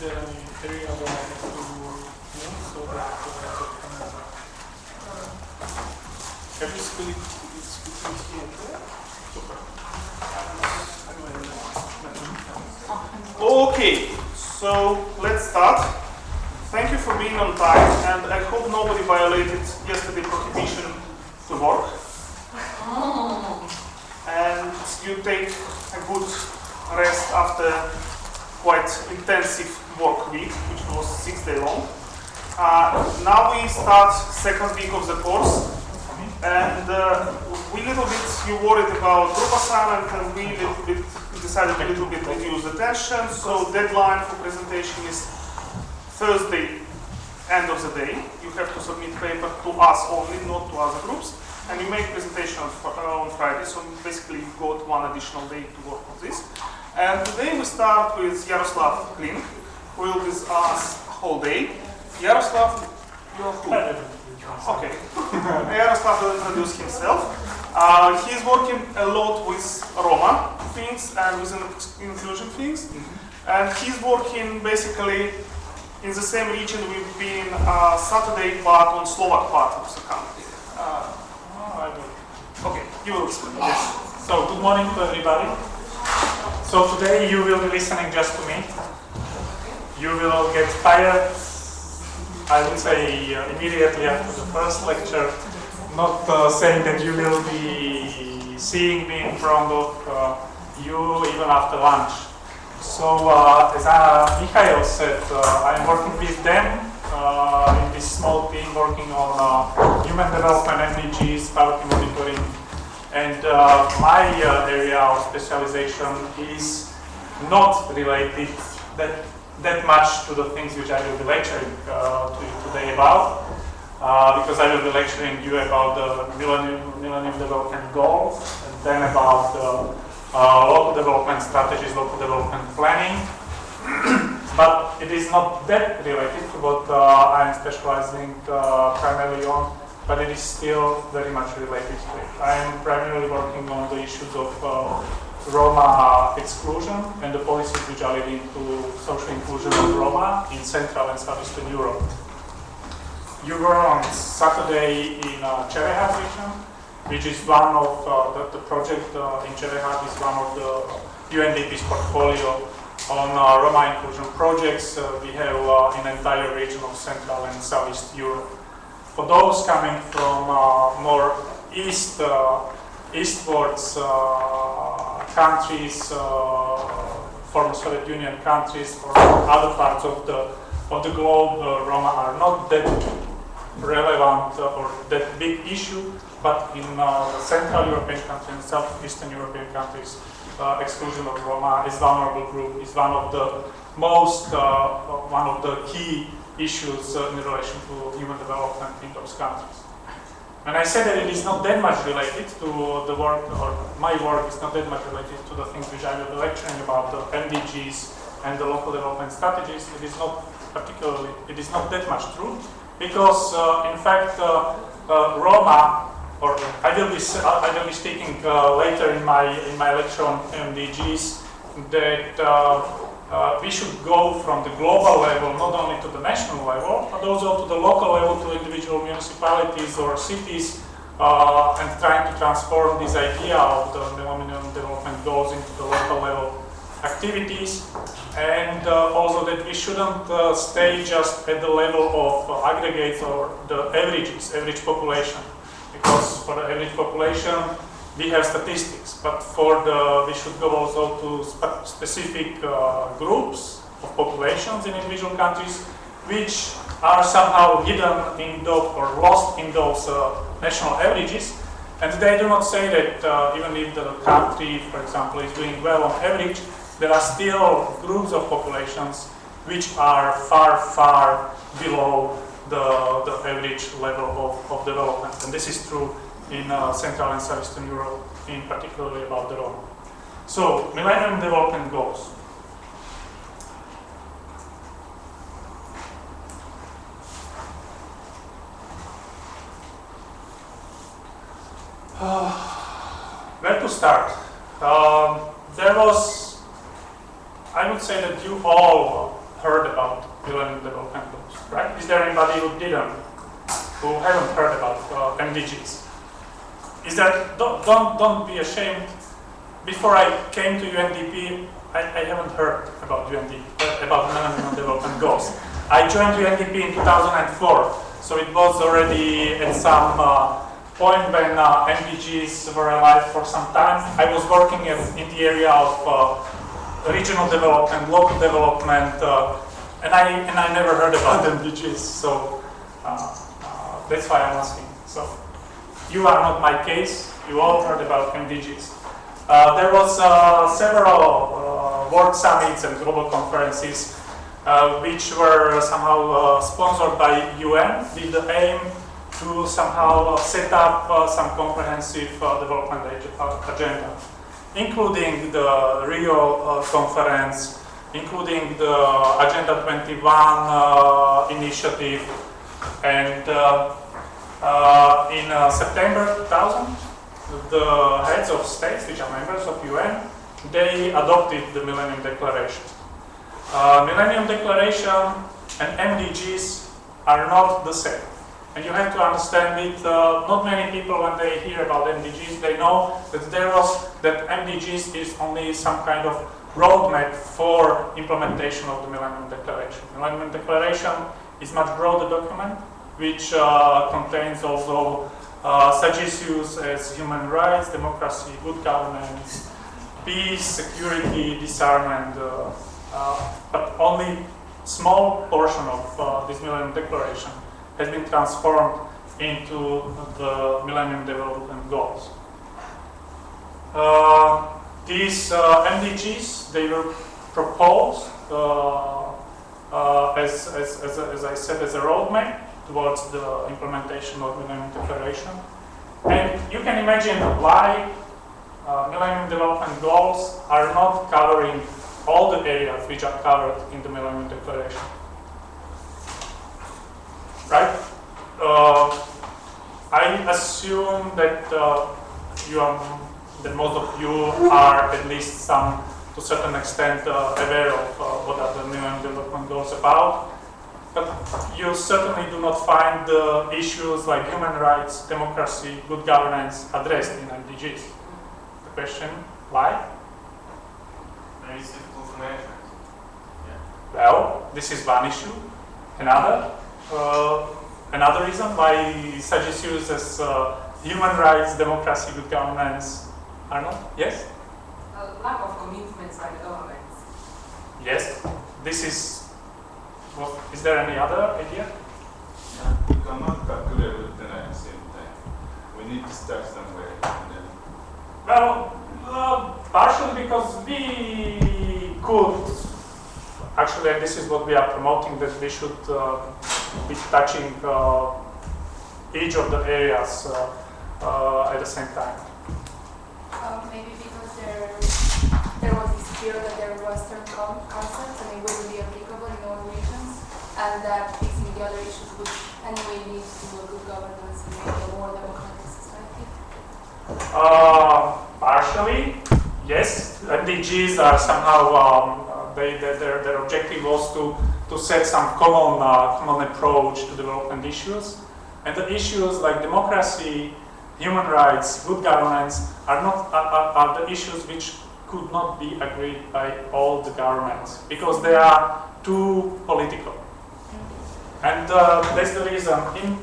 there any area where I have to move so that have you split here and there? Super. Okay, so let's start. Thank you for being on time, and I hope nobody violated yesterday's prohibition to work. And you take a good rest after quite intensive work week, which was 6 days long. Now we start second week of the course, and we little bit you worried about group assignment, and we little bit decided a little bit reduce the tension. So deadline for presentation is Thursday, end of the day. You have to submit paper to us only, not to other groups. And you make presentation on Friday, so basically you got one additional day to work on this. And today we start with Jaroslav Kling, who will be with us whole day. Jaroslav, you are who? Okay. Jaroslav will introduce himself. He's working a lot with Roma things and with inclusion things. And he's working basically in the same region we've been Saturday, but on Slovak part of the country. Okay, you will explain. Yes. So, good morning to everybody. So, today you will be listening just to me. You will get tired, I would say, immediately after the first lecture. Not saying that you will be seeing me in front of you even after lunch. So, as Mikhail said, I am working with them in this small team working on human development, MDGs, poverty monitoring, and my area of specialization is not related that much to the things which I will be lecturing to you today about, because I will be lecturing you about the Millenium Development Goals, and then about local development strategies, local development planning. But it is not that related to what I am specializing primarily on, but it is still very much related to it. I am primarily working on the issues of Roma exclusion and the policies which are leading to social inclusion of Roma in Central and Southeastern Europe. You were on Saturday in Čerehád region, which is one of the project in Čerehád is one of the UNDP's portfolio on Roma inclusion projects. We have an entire region of Central and Southeast Europe. For those coming from more eastwards countries, former Soviet Union countries, or other parts of the globe, Roma are not that relevant or that big issue, but in Central European countries and Southeastern European countries, exclusion of Roma is vulnerable group, is one of the most, one of the key issues in relation to human development in those countries. And I said that it is not that much related to the work, or my work is not that much related to the things which I will be lecturing about, the MDGs and the local development strategies. It is not particularly, it is not that much true, because in fact, Roma, or I will be speaking later in my lecture on MDGs, that we should go from the global level, not only to the national level, but also to the local level, to individual municipalities or cities, and trying to transform this idea of the Millenium Development Goals into the local level activities, and also that we shouldn't stay just at the level of aggregates or the average population. Because for the average population, we have statistics, but we should go also to specific groups of populations in individual countries, which are somehow hidden in those or lost in those national averages. And they do not say that even if the country, for example, is doing well on average, there are still groups of populations which are far below the average level of development, and this is true in Central and Southeastern Europe, in particularly about the Roma. So, Millennium Development Goals. Where to start? There was, I would say that you all heard about Millennium Development Goals, right? Is there anybody who didn't, who haven't heard about MDGs? Is that, don't be ashamed. Before I came to UNDP, I haven't heard about UNDP, about Millennium Development Goals. I joined UNDP in 2004, so it was already at some point when MDGs were alive for some time. I was working in the area of regional development, local development, and I never heard about MDGs, so that's why I'm asking. So you are not my case, you all heard about MDGs. There was several world summits and global conferences which were somehow sponsored by UN with the aim to somehow set up some comprehensive development agenda, including the Rio conference, including the Agenda 21 initiative, and in September 2000, the heads of states, which are members of UN, they adopted the Millennium Declaration. Millennium Declaration and MDGs are not the same. And you have to understand it, not many people when they hear about MDGs, they know that MDGs is only some kind of roadmap for implementation of the Millennium Declaration. Millennium Declaration is much broader document, which contains also such issues as human rights, democracy, good governance, peace, security, disarmament, but only small portion of this Millennium Declaration has been transformed into the Millennium Development Goals. These MDGs, they were proposed as I said, as a roadmap towards the implementation of Millennium Declaration. And you can imagine why Millennium Development Goals are not covering all the areas which are covered in the Millennium Declaration. Right? I assume that that most of you are at least to a certain extent aware of what are the Millennium Development Goals about. But you certainly do not find the issues like human rights, democracy, good governance addressed in MDGs. The question, why? Very difficult to measure. Yeah. Well, this is one issue. Another reason why such issues as human rights, democracy, good governance are not? Yes? Lack of commitments by the governments. Yes. This is. Well, is there any other idea? Yeah, we cannot calculate everything at the same time. We need to start somewhere. And then Well, partially because we could, actually, and this is what we are promoting, that we should be touching each of the areas at the same time. Maybe because there was this fear that there were Western concepts and it wouldn't be applicable in all regions, and that fixing the other issues would anyway lead to a good governance and maybe a more democratic society. Partially, yes. MDGs are somehow their objective was to set some common approach to development issues, and the issues like democracy, human rights, good governance are the issues which could not be agreed by all the governments because they are too political. And that's the reason.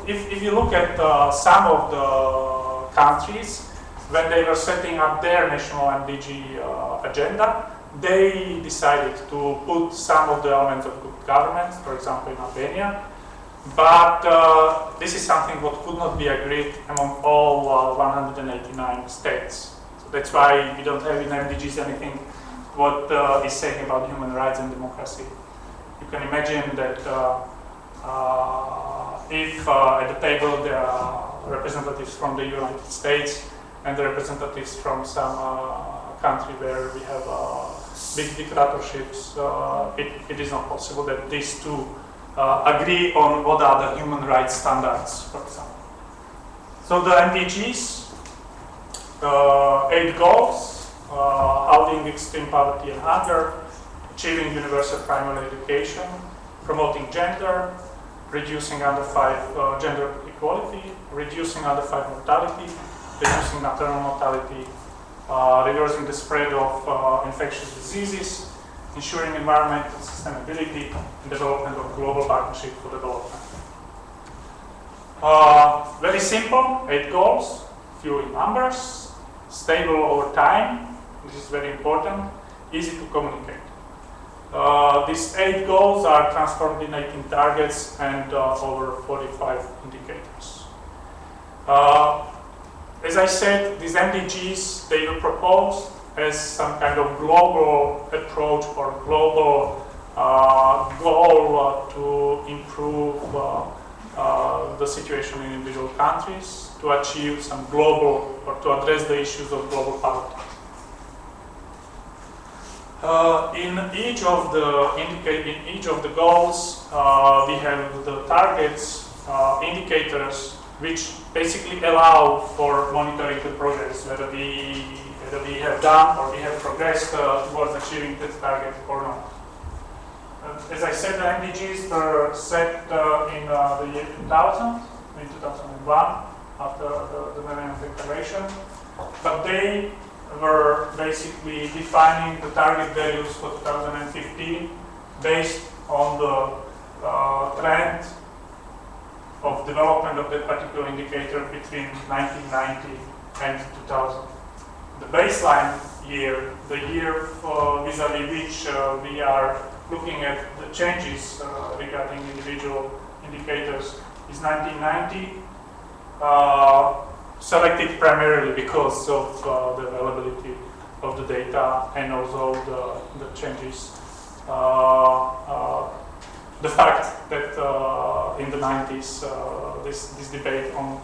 If you look at some of the countries, when they were setting up their national MDG agenda, they decided to put some of the elements of good governance, for example in Albania, but this is something what could not be agreed among all 189 states. So that's why we don't have in MDGs anything what is saying about human rights and democracy. You can imagine that if at the table there are representatives from the United States and the representatives from some country where we have big dictatorships, it is not possible that these two agree on what are the human rights standards, for example. So the MDGs, 8 goals, halving extreme poverty and hunger, achieving universal primary education, promoting gender, reducing under 5 gender equality, reducing under 5 mortality, reducing maternal mortality, reversing the spread of infectious diseases, ensuring environmental sustainability, and development of global partnership for development. Very simple, 8 goals, few in numbers, stable over time, this is very important, easy to communicate. These 8 goals are transformed in 18 targets and over 45 indicators. As I said, these MDGs, they were proposed as some kind of global approach or global goal to improve the situation in individual countries, to achieve some global or to address the issues of global poverty. In each of the goals, we have the targets, indicators, which basically allow for monitoring the progress, whether we have done or we have progressed towards achieving that target or not. As I said, the MDGs were set in the year 2000, in 2001, after the Millenium Declaration, but they were basically defining the target values for 2015 based on the trend of development of that particular indicator between 1990 and 2000. The baseline year, the year vis-a-vis which we are looking at the changes regarding individual indicators, is 1990, selected primarily because of the availability of the data and also the changes. The fact that in the 90s this debate on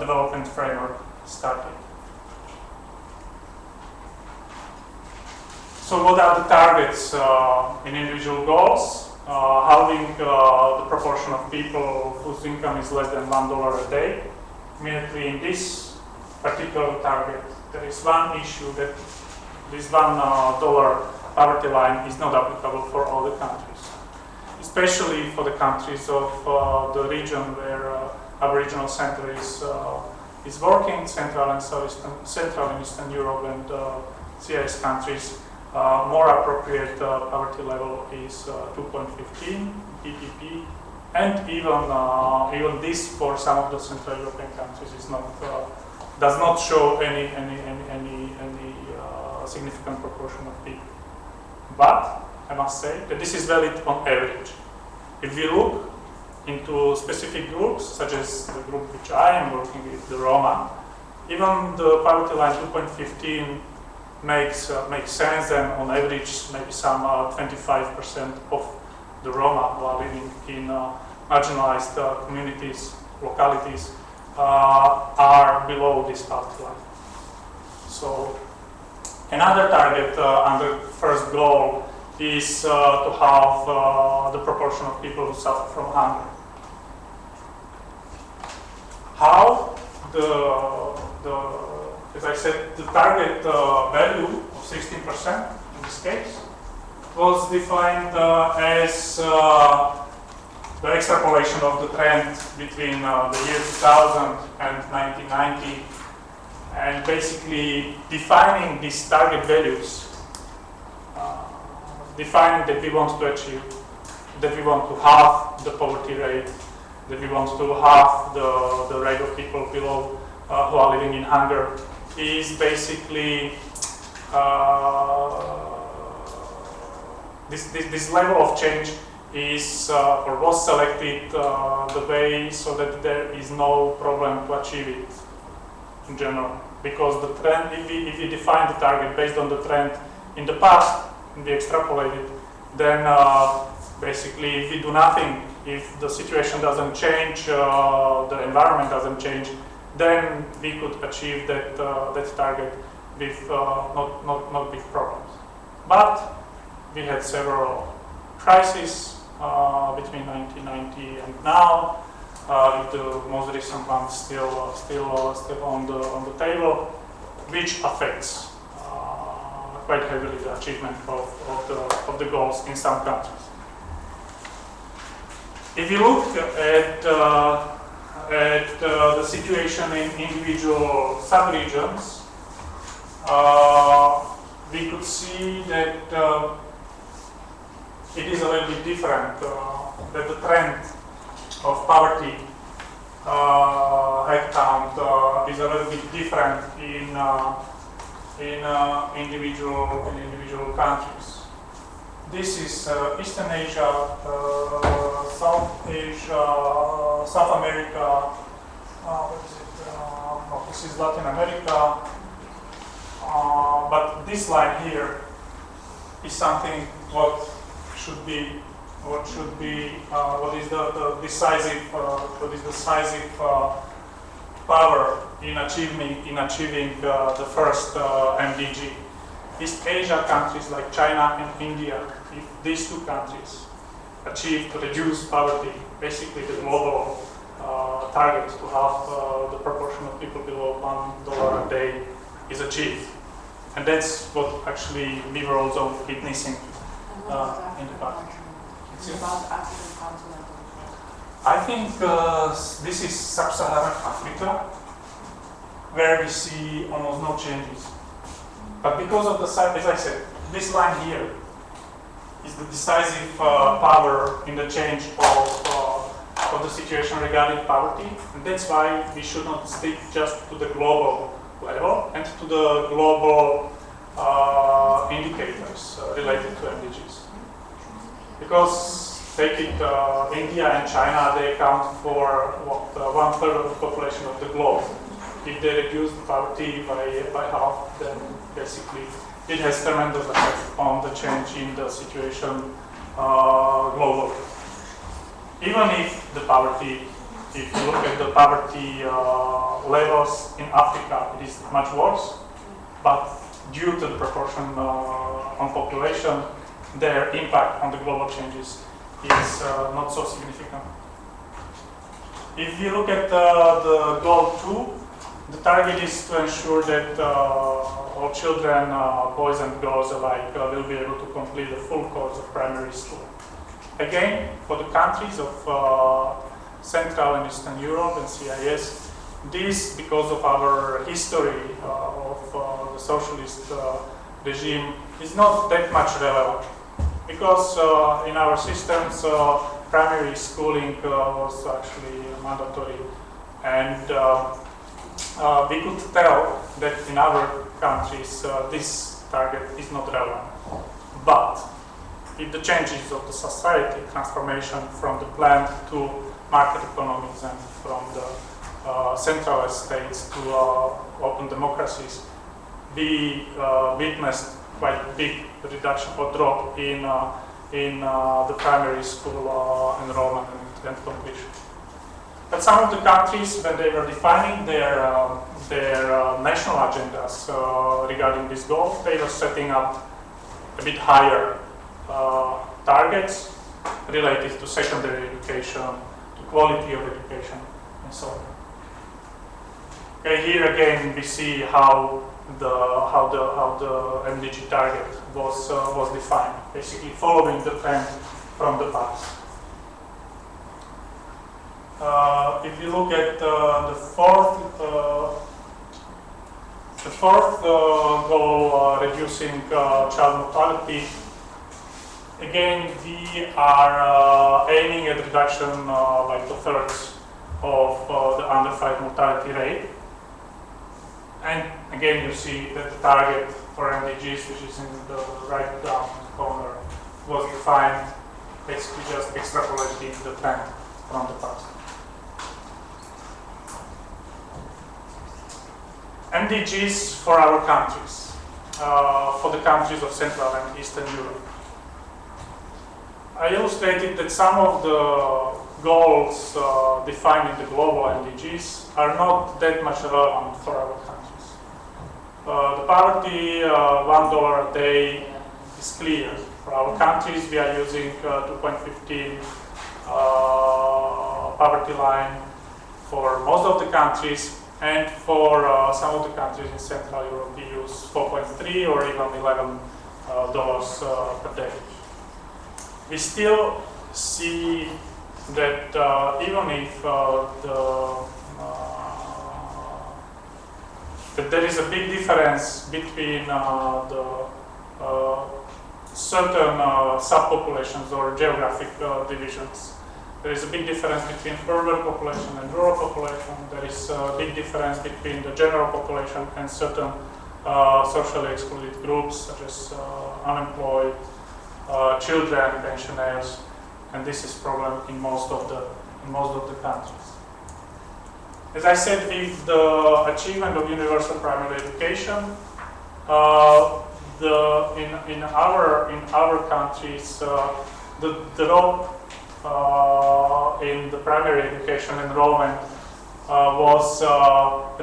development framework started. So what are the targets in individual goals? Halving the proportion of people whose income is less than $1 a day. Immediately in this particular target, there is one issue that this $1 poverty line is not applicable for all the countries, especially for the countries of the region where Aboriginal Center is working, Central and Eastern Europe and CIS countries. More appropriate poverty level is 2.15 PPP, and even this for some of the Central European countries is not does not show any significant proportion of people. But I must say that this is valid on average. If we look into specific groups, such as the group which I am working with, the Roma, even the poverty line 2.15 makes sense, and on average maybe some 25% of the Roma who are living in marginalized communities, localities, are below this poverty line. So another target under first goal is to halve the proportion of people who suffer from hunger. How? As I said, the target value of 16% in this case was defined as the extrapolation of the trend between the year 2000 and 1990, and basically defining these target values, defining that we want to achieve, that we want to halve the poverty rate, that we want to halve the rate of people below who are living in hunger, is basically this level of change is or was selected the way so that there is no problem to achieve it in general, because the trend, if we define the target based on the trend in the past and we extrapolate it, then basically if we do nothing, if the situation doesn't change, the environment doesn't change, then we could achieve that target with not big problems. But we had several crises between 1990 and now, with the most recent one still on the table, which affects quite heavily the achievement of the goals in some countries. If you look at the situation in individual sub-regions, we could see that it is a little bit different, that the trend of poverty headcount is a little bit different in individual countries. This is Eastern Asia, South Asia, South America. What is it? No, this is Latin America. But this line here is something what is the decisive power in achieving the first MDG. East Asia countries like China and India, if these two countries achieve to reduce poverty, basically the global target to have the proportion of people below $1 a day is achieved. And that's what actually we were also witnessing in the past. About African continent. I think this is sub-Saharan Africa, where we see almost no changes. But because of the size, as I said, this line here is the decisive power in the change of the situation regarding poverty, and that's why we should not stick just to the global level and to the global indicators related to MDGs. Because take it, India and China, they account for what 1/3 of the population of the globe. If they reduce the poverty by half, then basically it has tremendous effect on the change in the situation globally. Even if the poverty, if you look at the poverty levels in Africa, it is much worse, but due to the proportion on population, their impact on the global changes is not so significant. If you look at the goal 2, the target is to ensure that all children, boys and girls alike, will be able to complete the full course of primary school. Again, for the countries of Central and Eastern Europe and CIS, this, because of our history of the socialist regime, is not that much relevant. Because in our systems, primary schooling was actually mandatory, and we could tell that in our countries this target is not relevant. But if the changes of the society, transformation from the planned to market economies and from the centralized states to open democracies, we witnessed quite big reduction or drop in the primary school enrollment and completion. But some of the countries, when they were defining their national agendas regarding this goal, they were setting up a bit higher targets related to secondary education, to quality of education, and so on. Okay, here again we see how the MDG target was defined, basically following the trend from the past. If you look at the fourth goal, reducing child mortality, again we are aiming at reduction by 2/3 of the under 5 mortality rate. And again, you see that the target for MDGs, which is in the right down corner, was defined basically just extrapolating the trend from the past. MDGs for our countries, for the countries of Central and Eastern Europe. I illustrated that some of the goals defined in the global MDGs are not that much relevant for our countries. The poverty, $1 a day is clear. For our countries, we are using 2.15 poverty line. For most of the countries, and for some of the countries in Central Europe we use 4.3 or even $11 per day. We still see that even if that there is a big difference between the certain subpopulations or geographic divisions. There is a big difference between urban population and rural population. There is a big difference between the general population and certain socially excluded groups such as unemployed, children, pensioners, and this is problem in most of the countries. As I said, with the achievement of universal primary education, in our countries, the role in the primary education enrollment was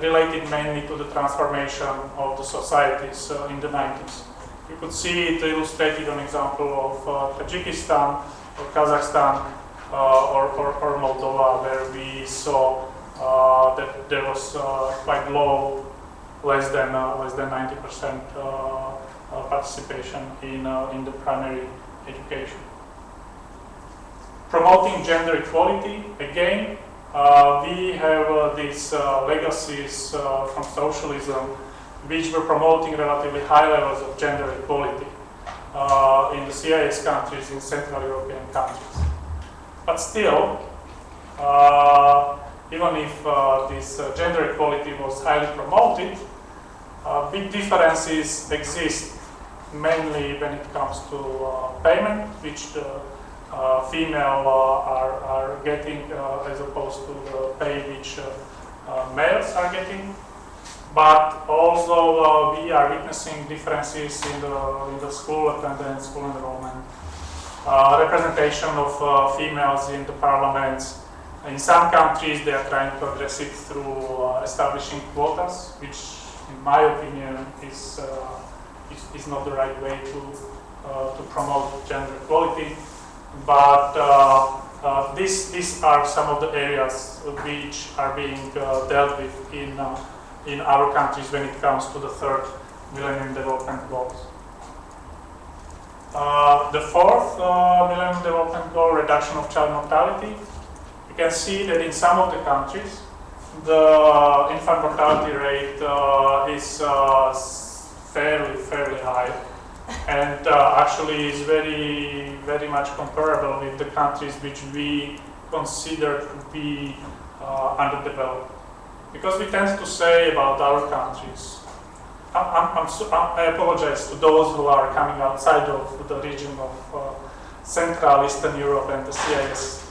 related mainly to the transformation of the societies in the 90s. You could see it illustrated on example of Tajikistan or Kazakhstan or Moldova, where we saw that there was quite low, less than 90% participation in the primary education. Promoting gender equality, again, we have these legacies from socialism which were promoting relatively high levels of gender equality in the CIS countries, in Central European countries. But still, even if this gender equality was highly promoted, big differences exist, mainly when it comes to payment, which the female are getting as opposed to the pay which males are getting. But also we are witnessing differences in the school attendance, school enrollment, representation of females in the parliaments. In some countries they are trying to address it through establishing quotas, which in my opinion is not the right way to promote gender equality. But these are some of the areas which are being dealt with in our countries when it comes to the third Millennium Development Goals. The fourth Millennium Development Goal, reduction of child mortality. You can see that in some of the countries, the infant mortality rate is fairly high, and actually is very much comparable with the countries which we consider to be underdeveloped. Because we tend to say about our countries, I apologize to those who are coming outside of the region of Central Eastern Europe and the CIS,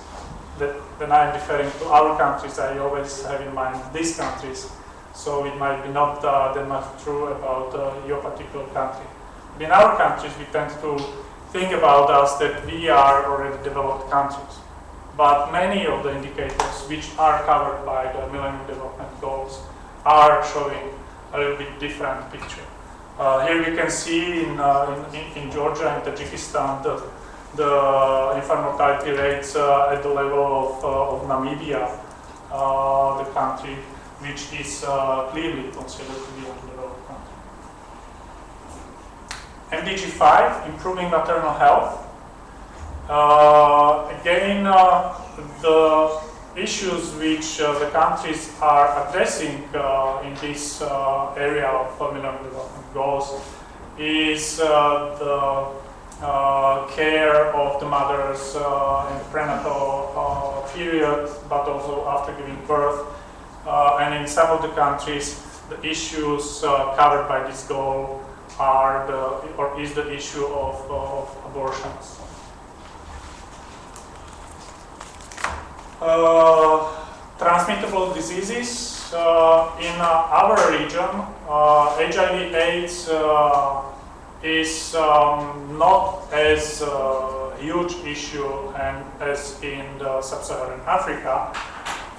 that when I am referring to our countries, I always have in mind these countries, so it might be not that much true about your particular country. But in our countries, we tend to think about us that we are already developed countries. But many of the indicators which are covered by the Millennium Development Goals are showing a little bit different picture. Here we can see in Georgia and Tajikistan the infant mortality rates at the level of Namibia, the country which is clearly considered to be a developed country. MDG 5, improving maternal health. Again, the issues which the countries are addressing in this area of Millennium Development Goals is the care of the mothers in the prenatal period, but also after giving birth. And in some of the countries, the issues covered by this goal is the issue of abortions. Transmittable diseases. In our region, HIV/AIDS is not as huge issue as in sub-Saharan Africa,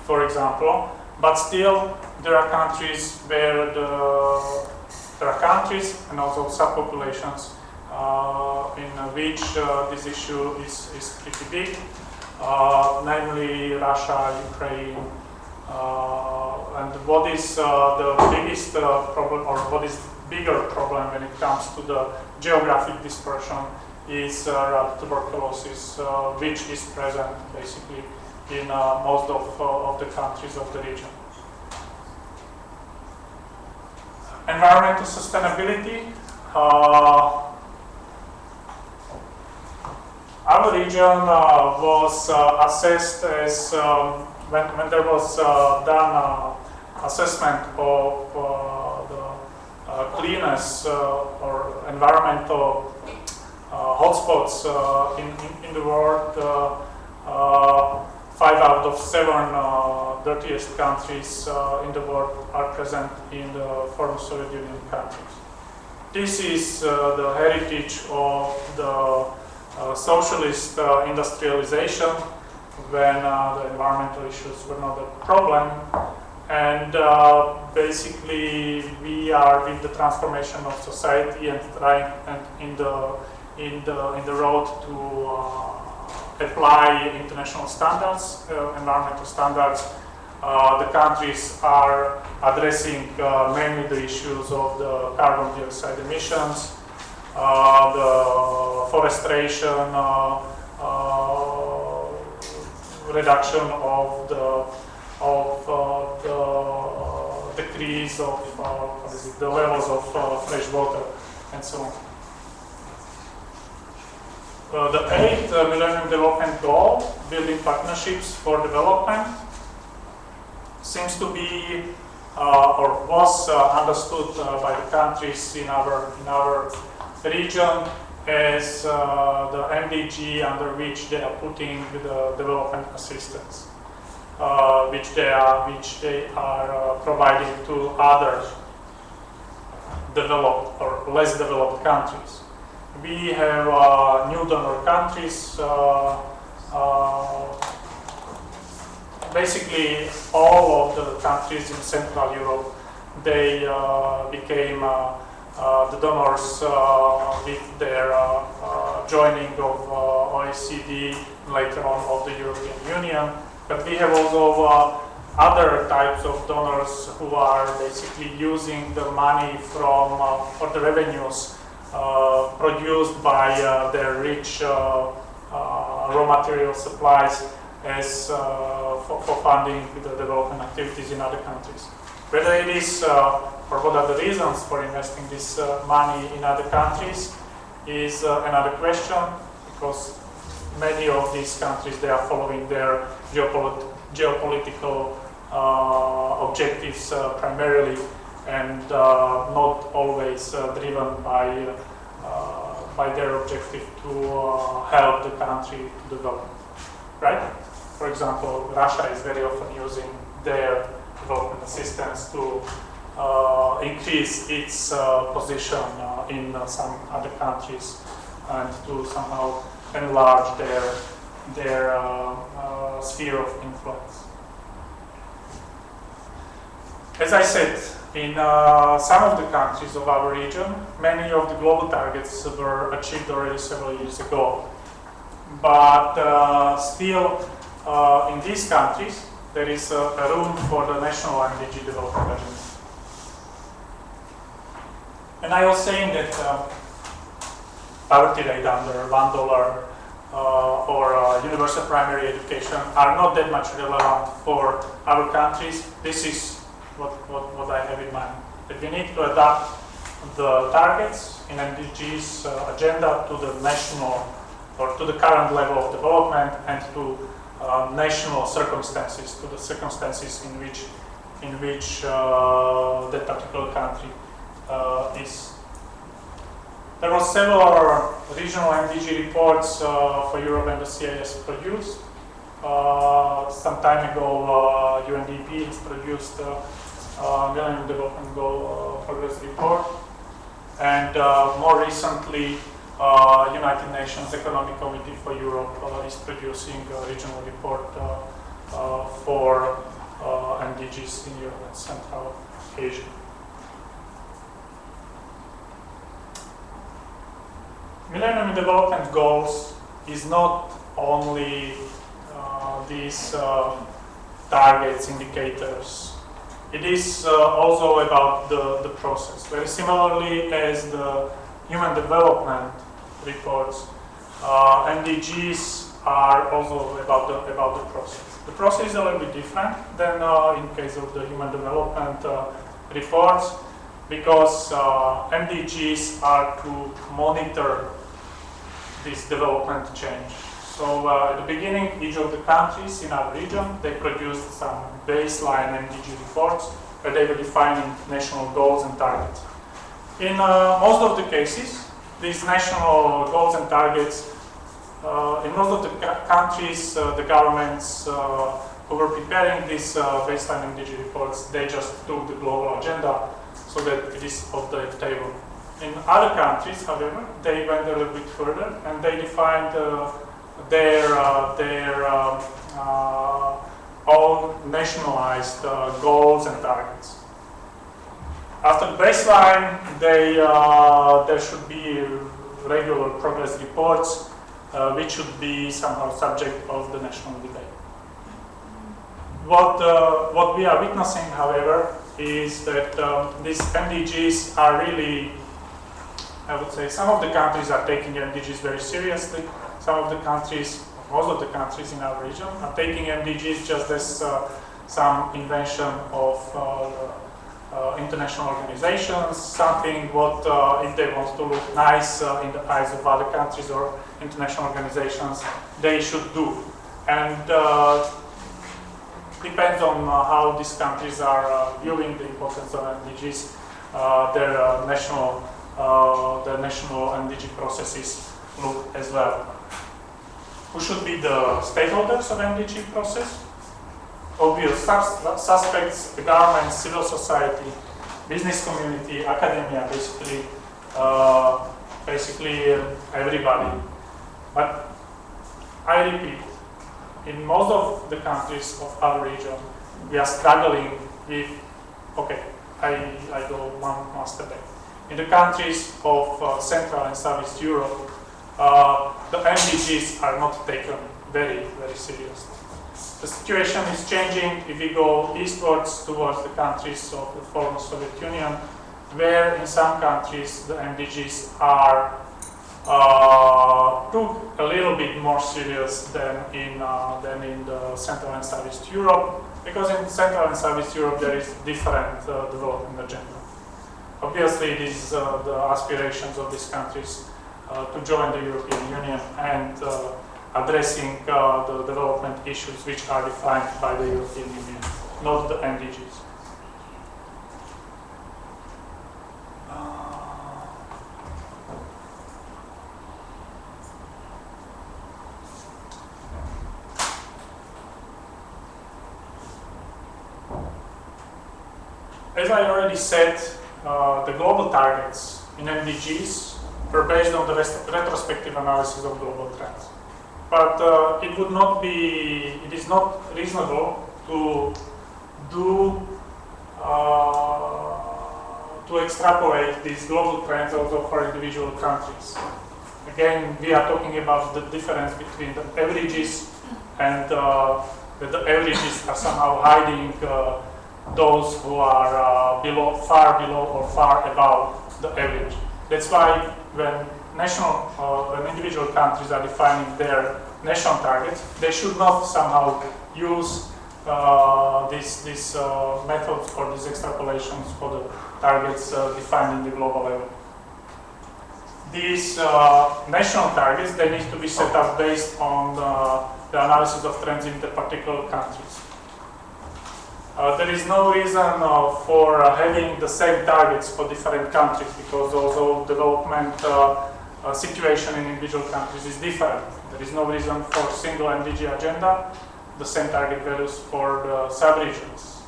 for example, but still there are countries where there are countries and also subpopulations in which this issue is pretty big. Namely Russia, Ukraine, And what is the biggest problem, or what is bigger problem when it comes to the geographic dispersion is tuberculosis, which is present basically in most of the countries of the region. Environmental sustainability. Our region was assessed as, when there was done assessment of the cleanness or environmental hotspots in the world, 5 out of 7 dirtiest countries in the world are present in the former Soviet Union countries. This is the heritage of the socialist industrialization, when the environmental issues were not a problem, and basically we are with the transformation of society and trying and in the road to apply international standards, environmental standards. The countries are addressing mainly the issues of the carbon dioxide emissions, the forestation, reduction of the decrease of the levels of fresh water, and so on. The 8th Millennium Development Goal, building partnerships for development, seems to be or was understood by the countries in our region as the MDG under which they are putting the development assistance, which they are providing to other developed or less developed countries. We have new donor countries. Basically, all of the countries in Central Europe, they became the donors with their joining of OECD, later on of the European Union. But we have also other types of donors who are basically using the money from or the revenues produced by their rich raw material supplies as for funding the development activities in other countries. Whether it is or what are the reasons for investing this money in other countries is another question, because many of these countries, they are following their geopolitical objectives primarily, and not always driven by their objective to help the country to develop. Right? For example, Russia is very often using their development assistance to increase its position in some other countries and to somehow enlarge their sphere of influence. As I said, in some of the countries of our region, many of the global targets were achieved already several years ago. But still, in these countries, there is a room for the national MDG development agenda. And I was saying that poverty rate under $1 or universal primary education are not that much relevant for our countries. This is what I have in mind. That we need to adapt the targets in MDG's agenda to the national or to the current level of development and to national circumstances, to the circumstances in which that particular country is. There were several regional MDG reports for Europe and the CIS produced. Some time ago, UNDP has produced Millenium Development Goal Progress Report, and more recently, United Nations Economic Committee for Europe is producing a regional report for MDGs in Europe and Central Asia. Millennium Development Goals is not only these targets, indicators. It is also about the process. Very similarly as the human development reports, MDGs are also about the process. The process is a little bit different than in case of the human development reports, because MDGs are to monitor this development change. So at the beginning, each of the countries in our region, they produced some baseline MDG reports where they were defining national goals and targets. In most of the cases, these national goals and targets, in most of the countries, the governments who were preparing these baseline MDG reports, they just took the global agenda so that it is off the table. In other countries, however, they went a little bit further and they defined their own nationalized goals and targets. After baseline, there should be regular progress reports, which should be somehow subject of the national debate. What we are witnessing, however, is that these MDGs are really, I would say, some of the countries are taking MDGs very seriously. Some of the countries, most of the countries in our region, are taking MDGs just as some invention of international organizations, something what if they want to look nice in the eyes of other countries or international organizations, they should do. And depends on how these countries are viewing the importance of MDGs, their national MDG processes look as well. Who should be the stakeholders of MDG process? Obvious suspects: the government, civil society, business community, academia, basically everybody. But I repeat, in most of the countries of our region, we are struggling with, okay, I go one step back. In the countries of Central and Southeast Europe, the MDGs are not taken very, very seriously. The situation is changing if we go eastwards towards the countries of the former Soviet Union, where in some countries the MDGs are took a little bit more serious than in the Central and Southeast Europe, because in Central and Southeast Europe there is different development agenda. Obviously, it is the aspirations of these countries to join the European Union and addressing the development issues which are defined by the European Union, not the MDGs. As I already said, the global targets in MDGs were based on the retrospective analysis of global trends. But it is not reasonable to extrapolate these global trends also for individual countries. Again, we are talking about the difference between the averages and that the averages are somehow hiding those who are far below or far above the average. That's why when individual countries are defining their national targets, they should not somehow use these methods or these extrapolations for the targets defined in the global level. These national targets, they need to be set up based on the analysis of trends in the particular countries. There is no reason for having the same targets for different countries, because although development situation in individual countries is different. There is no reason for single MDG agenda, the same target values for the sub-regions.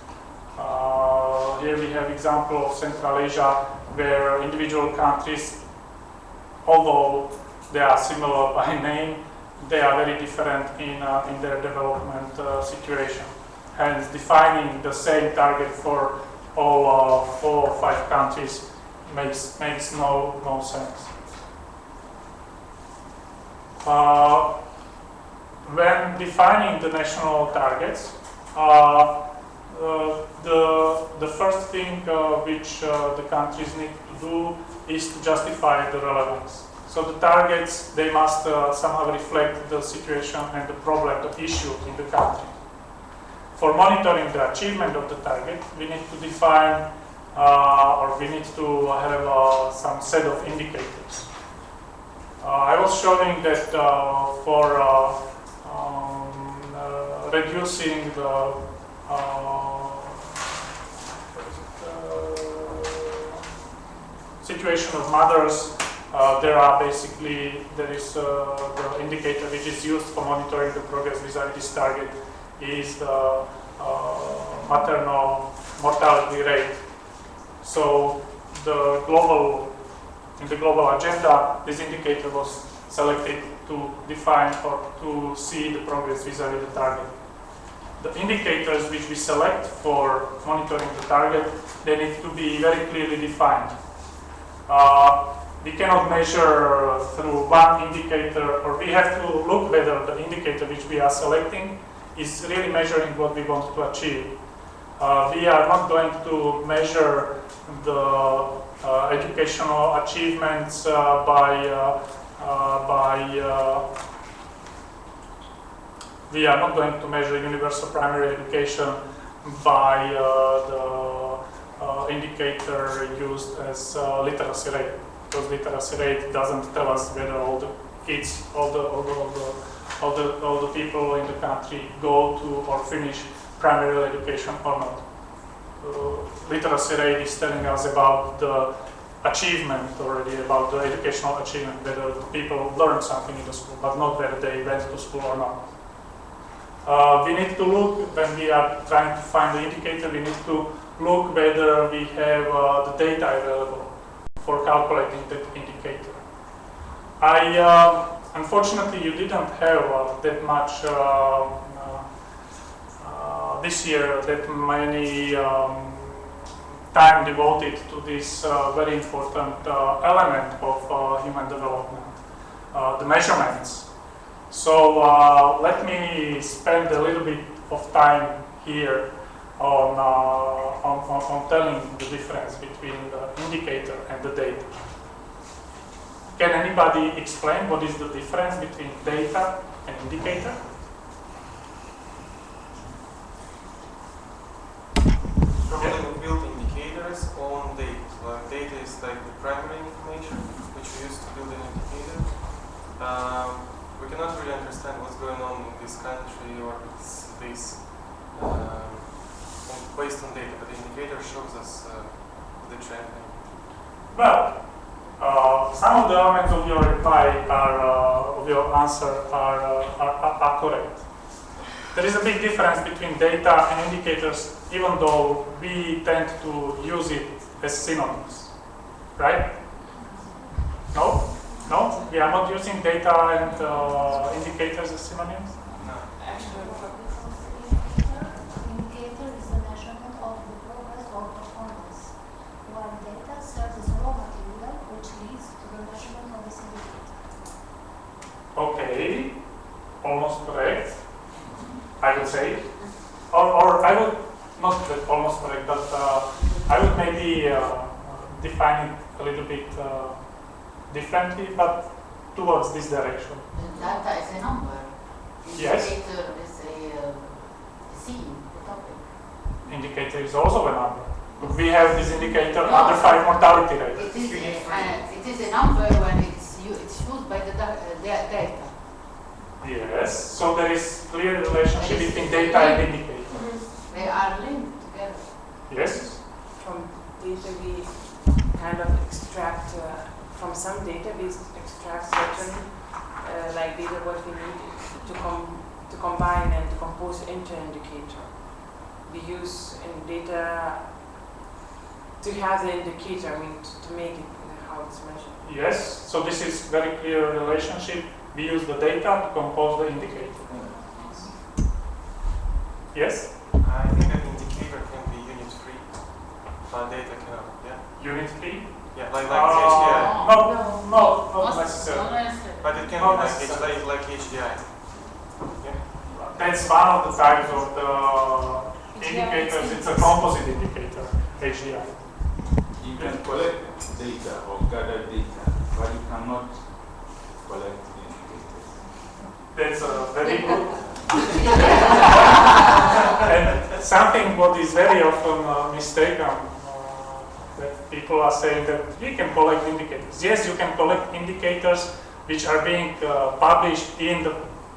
Here we have example of Central Asia, where individual countries, although they are similar by name, they are very different in their development situation. Hence, defining the same target for all 4 or 5 countries makes no sense. When defining the national targets, The first thing which the countries need to do is to justify the relevance. So the targets, they must somehow reflect the situation and the problem, the issue in the country. For monitoring the achievement of the target, we need to define or we need to have some set of indicators. I was showing that for reducing the situation of mothers, there is the indicator which is used for monitoring the progress vis-à-vis this target is the maternal mortality rate. So in the global agenda, this indicator was selected to define or to see the progress vis-à-vis the target. The indicators which we select for monitoring the target, they need to be very clearly defined. We cannot measure through one indicator, or we have to look whether the indicator which we are selecting is really measuring what we want to achieve. We are not going to measure the educational achievements we are not going to measure universal primary education by the indicator used as literacy rate, because literacy rate doesn't tell us whether all the kids, all the people in the country go to or finish primary education or not. Literacy rate is telling us about the achievement already, about the educational achievement, whether people learned something in the school, but not whether they went to school or not. We need to look, when we are trying to find the indicator, we need to look whether we have the data available for calculating that indicator. Unfortunately, you didn't have that much this year, that many time devoted to this very important element of human development, the measurements. So let me spend a little bit of time here on telling the difference between the indicator and the data. Can anybody explain what is the difference between data and indicator? Normally we build indicators on data. Data is like the primary information which we use to build an indicator. We cannot really understand what's going on in this country or this based on data, but the indicator shows us the trend. Well, some of the elements of your reply of your answer are correct. There is a big difference between data and indicators, even though we tend to use it as synonyms, right? No? No? We are not using data and indicators as synonyms? No. Indicator is a measurement of the progress or performance, while data serves as raw material which leads to the measurement of this indicator. Okay, almost correct, I would say. Or I would, not almost correct, but I would maybe define it a little bit differently, but towards this direction. Data is a number. Yes. Indicator is a scene, the topic. Indicator is also a number. We have this indicator under 5 mortality rate. It is a number when it's used by the data. Yes, so there is clear relationship between data and indicator. They are linked together. Yes? From data we kind of extract, from some data we extract certain like data what we need to combine and to compose into an indicator. We use in data to have the indicator, to make it how it's measured. Yes, so this is very clear relationship. We use the data to compose the indicator. Yes? I think an indicator can be unit free, but data cannot. Yeah. Unit free? Yeah, like HDI. Not necessarily. But it can Not be necessarily. like HDI. Yeah. That's one of the types of the indicators. It's a composite indicator, HDI. You can collect data or gather data, but you cannot collect indicators. That's a very good. And something what is very often mistaken, that people are saying that you can collect indicators. Yes, you can collect indicators which are being published in the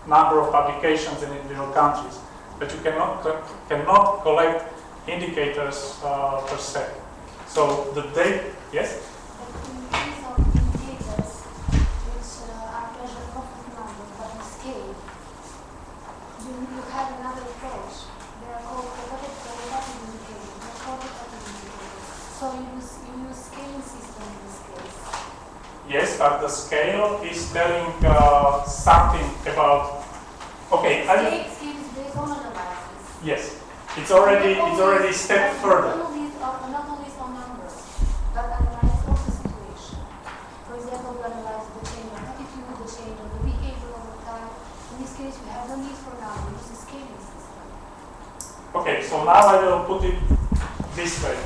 number of publications in individual countries, but you cannot collect indicators per se. So the data, yes? But in case of indicators, which are measured not with numbers but in scale, you have another approach. They are called qualitative indicators. They are qualitative indicators. So you use scaling system in this case. Yes, but the scale is telling something about. Okay, Scale is based on analysis. yes, it's already a step further. Not only on numbers, but analyze also situation. For example, we analyze the change of attitude, the change of the behavior over time. In this case, we have no need for numbers. We use a scaling system. Okay, so now I will put it this way.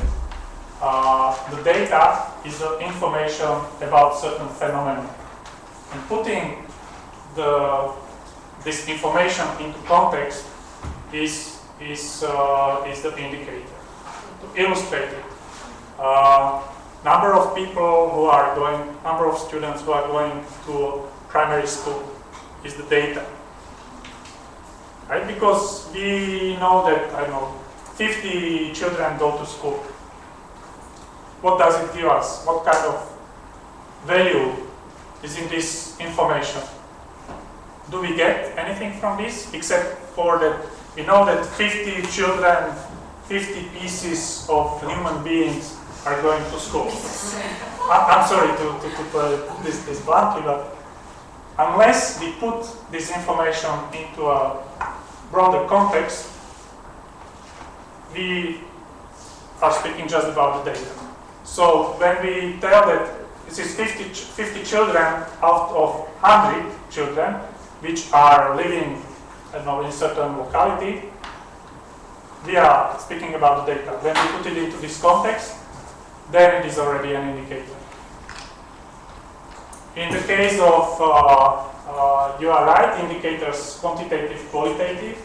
The data is the information about certain phenomena. And putting this information into context is the indicator. To illustrate it, number of students who are going to primary school is the data. Right? Because we know that, 50 children go to school. What does it give us? What kind of value is in this information? Do we get anything from this? Except for that we know that 50 children, 50 pieces of human beings are going to school. I'm sorry to put this bluntly, but unless we put this information into a broader context, we are speaking just about the data. So when we tell that this is 50 children out of 100 children which are living, in a certain locality, we are speaking about the data. When we put it into this context, then it is already an indicator. In the case of, you are right, indicators quantitative, qualitative.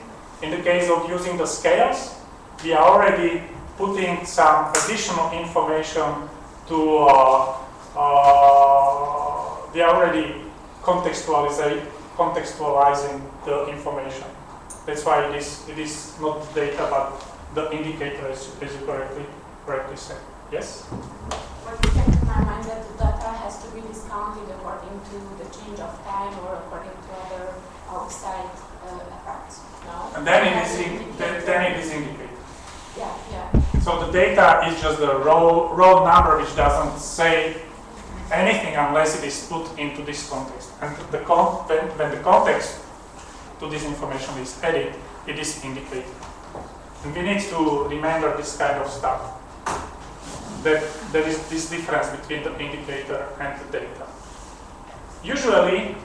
In the case of using the scales, we are already putting some additional information to, we are already contextualizing the information. That's why it is not data, but the indicator, as you correctly said. Yes? What you kept in my mind that the data has to be discounted according to the change of time or according to other outside effects. No? And then it is indicator. Yeah. So the data is just the raw number which doesn't say anything unless it is put into this context. And when the context to this information is added, it is indicated. And we need to remember this kind of stuff. That there is this difference between the indicator and the data. Usually,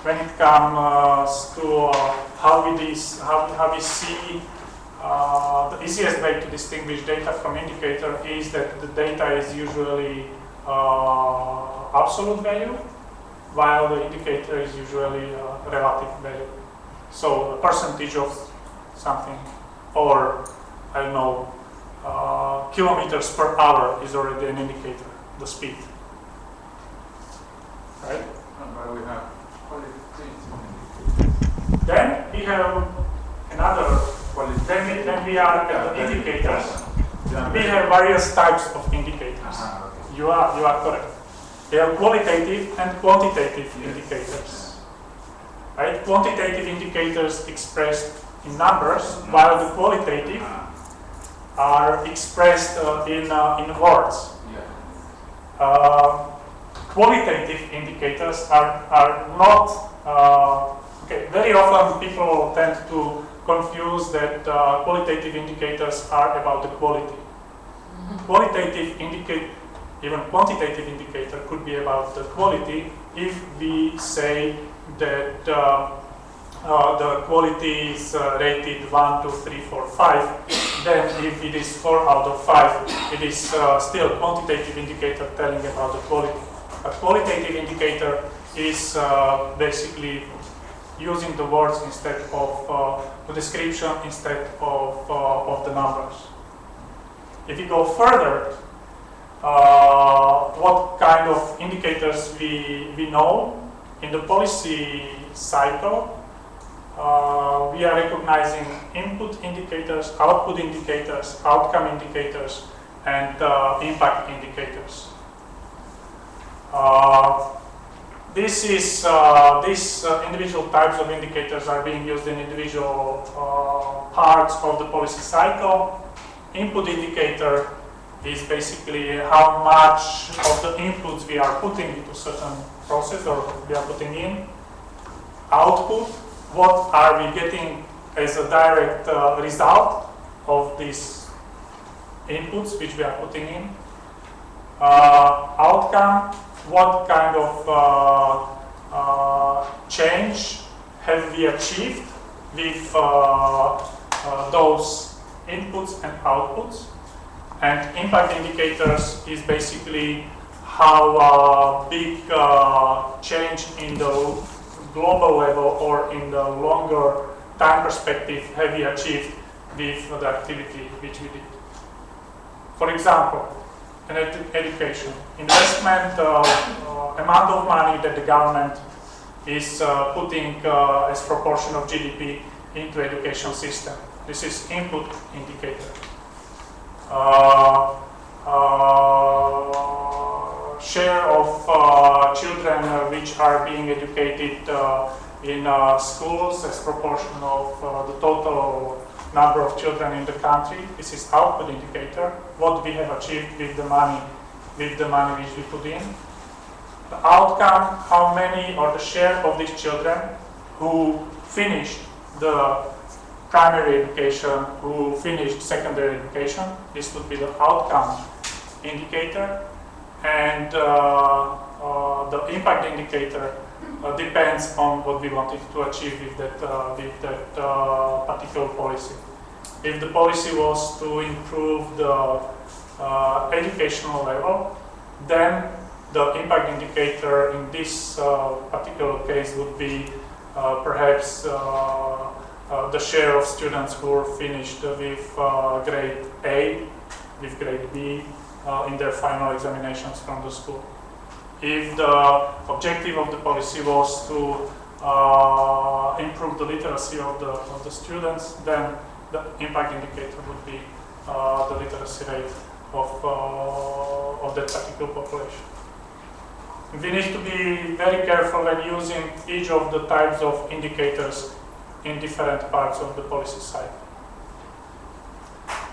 when it comes to how we see the easiest way to distinguish data from indicator is that the data is usually absolute value, while the indicator is usually relative value. So a percentage of something, or I don't know, kilometers per hour is already an indicator, the speed. Right? But we have qualitative indicators. Then we have another. Then we are at the indicators. We have various types of indicators. Okay. You are correct. They are qualitative and quantitative indicators. Right? Quantitative indicators expressed in numbers, while the qualitative are expressed in words. Qualitative indicators are not. Very often people tend to confuse that qualitative indicators are about the quality. Qualitative even quantitative indicator could be about the quality if we say that the quality is rated 1, 2, 3, 4, 5, then if it is 4 out of 5, it is still a quantitative indicator telling about the quality. A qualitative indicator is basically using the words instead of the description instead of the numbers. If you go further, what kind of indicators we know in the policy cycle, we are recognizing input indicators, output indicators, outcome indicators, and impact indicators. These individual types of indicators are being used in individual parts of the policy cycle. Input indicator is basically how much of the inputs we are putting into certain process or we are putting in. Output, what are we getting as a direct result of these inputs which we are putting in. Outcome, what kind of change have we achieved with those inputs and outputs. And impact indicators is basically how big change in the global level or in the longer time perspective have we achieved with the activity which we did. For example, in education, investment amount of money that the government is putting as proportion of GDP into education system. This is input indicator. Share of children which are being educated in schools as proportion of the total number of children in the country. This is output indicator, what we have achieved with the money which we put in. The outcome, how many or the share of these children who finished the primary education, who finished secondary education. This would be the outcome indicator. And the impact indicator depends on what we wanted to achieve with that particular policy. If the policy was to improve the educational level, then the impact indicator in this particular case would be perhaps the share of students who are finished with grade A, with grade B in their final examinations from the school. If the objective of the policy was to improve the literacy of the students, then the impact indicator would be the literacy rate of that particular population. We need to be very careful when using each of the types of indicators in different parts of the policy cycle.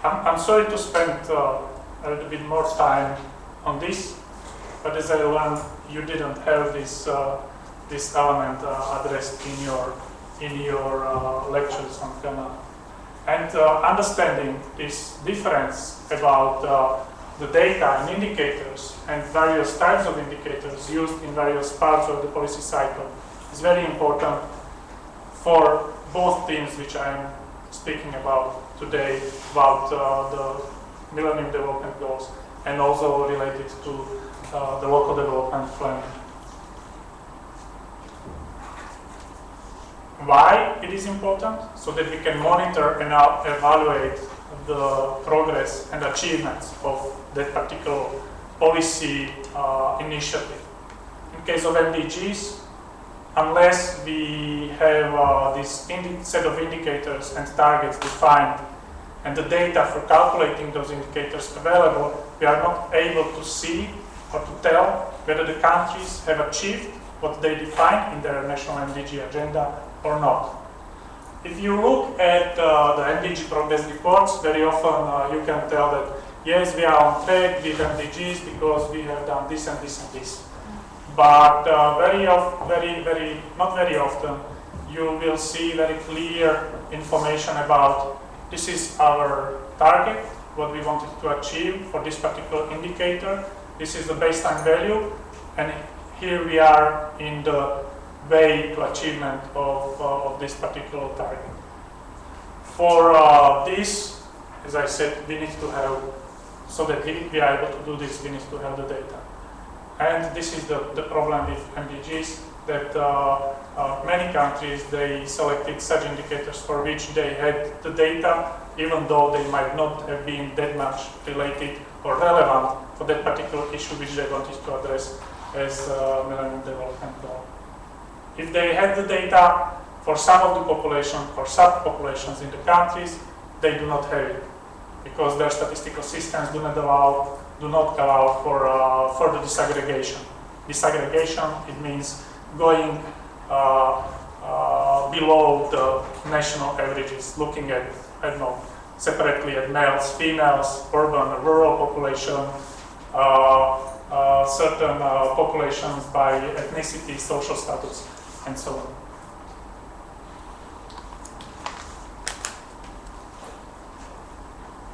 I'm sorry to spend a little bit more time on this, but as I learned, you didn't have this element addressed in your lectures on Kling. And understanding this difference about the data and indicators and various types of indicators used in various parts of the policy cycle is very important for both themes which I'm speaking about today, about the Millennium Development Goals and also related to the local development plan. Why it is important? So that we can monitor and evaluate the progress and achievements of that particular policy initiative. In case of MDGs, unless we have this set of indicators and targets defined and the data for calculating those indicators available, we are not able to see or to tell whether the countries have achieved what they defined in their national MDG agenda or not. If you look at the MDG progress reports, very often you can tell that yes, we are on track with MDGs because we have done this and this and this. But not very often, you will see very clear information about this is our target, what we wanted to achieve for this particular indicator. This is the baseline value, and here we are in the way to achievement of this particular target. For this, as I said, we need to have, so that we are able to do this, we need to have the data. And this is the problem with MDGs, that many countries, they selected such indicators for which they had the data, even though they might not have been that much related or relevant for that particular issue which they wanted to address as Millennium Development Goal. If they had the data for some of the population, for subpopulations in the countries, they do not have it, because their statistical systems do not allow for further disaggregation. Disaggregation, it means going below the national averages, looking at, I don't know, separately at males, females, urban, rural population, certain populations by ethnicity, social status, and so on.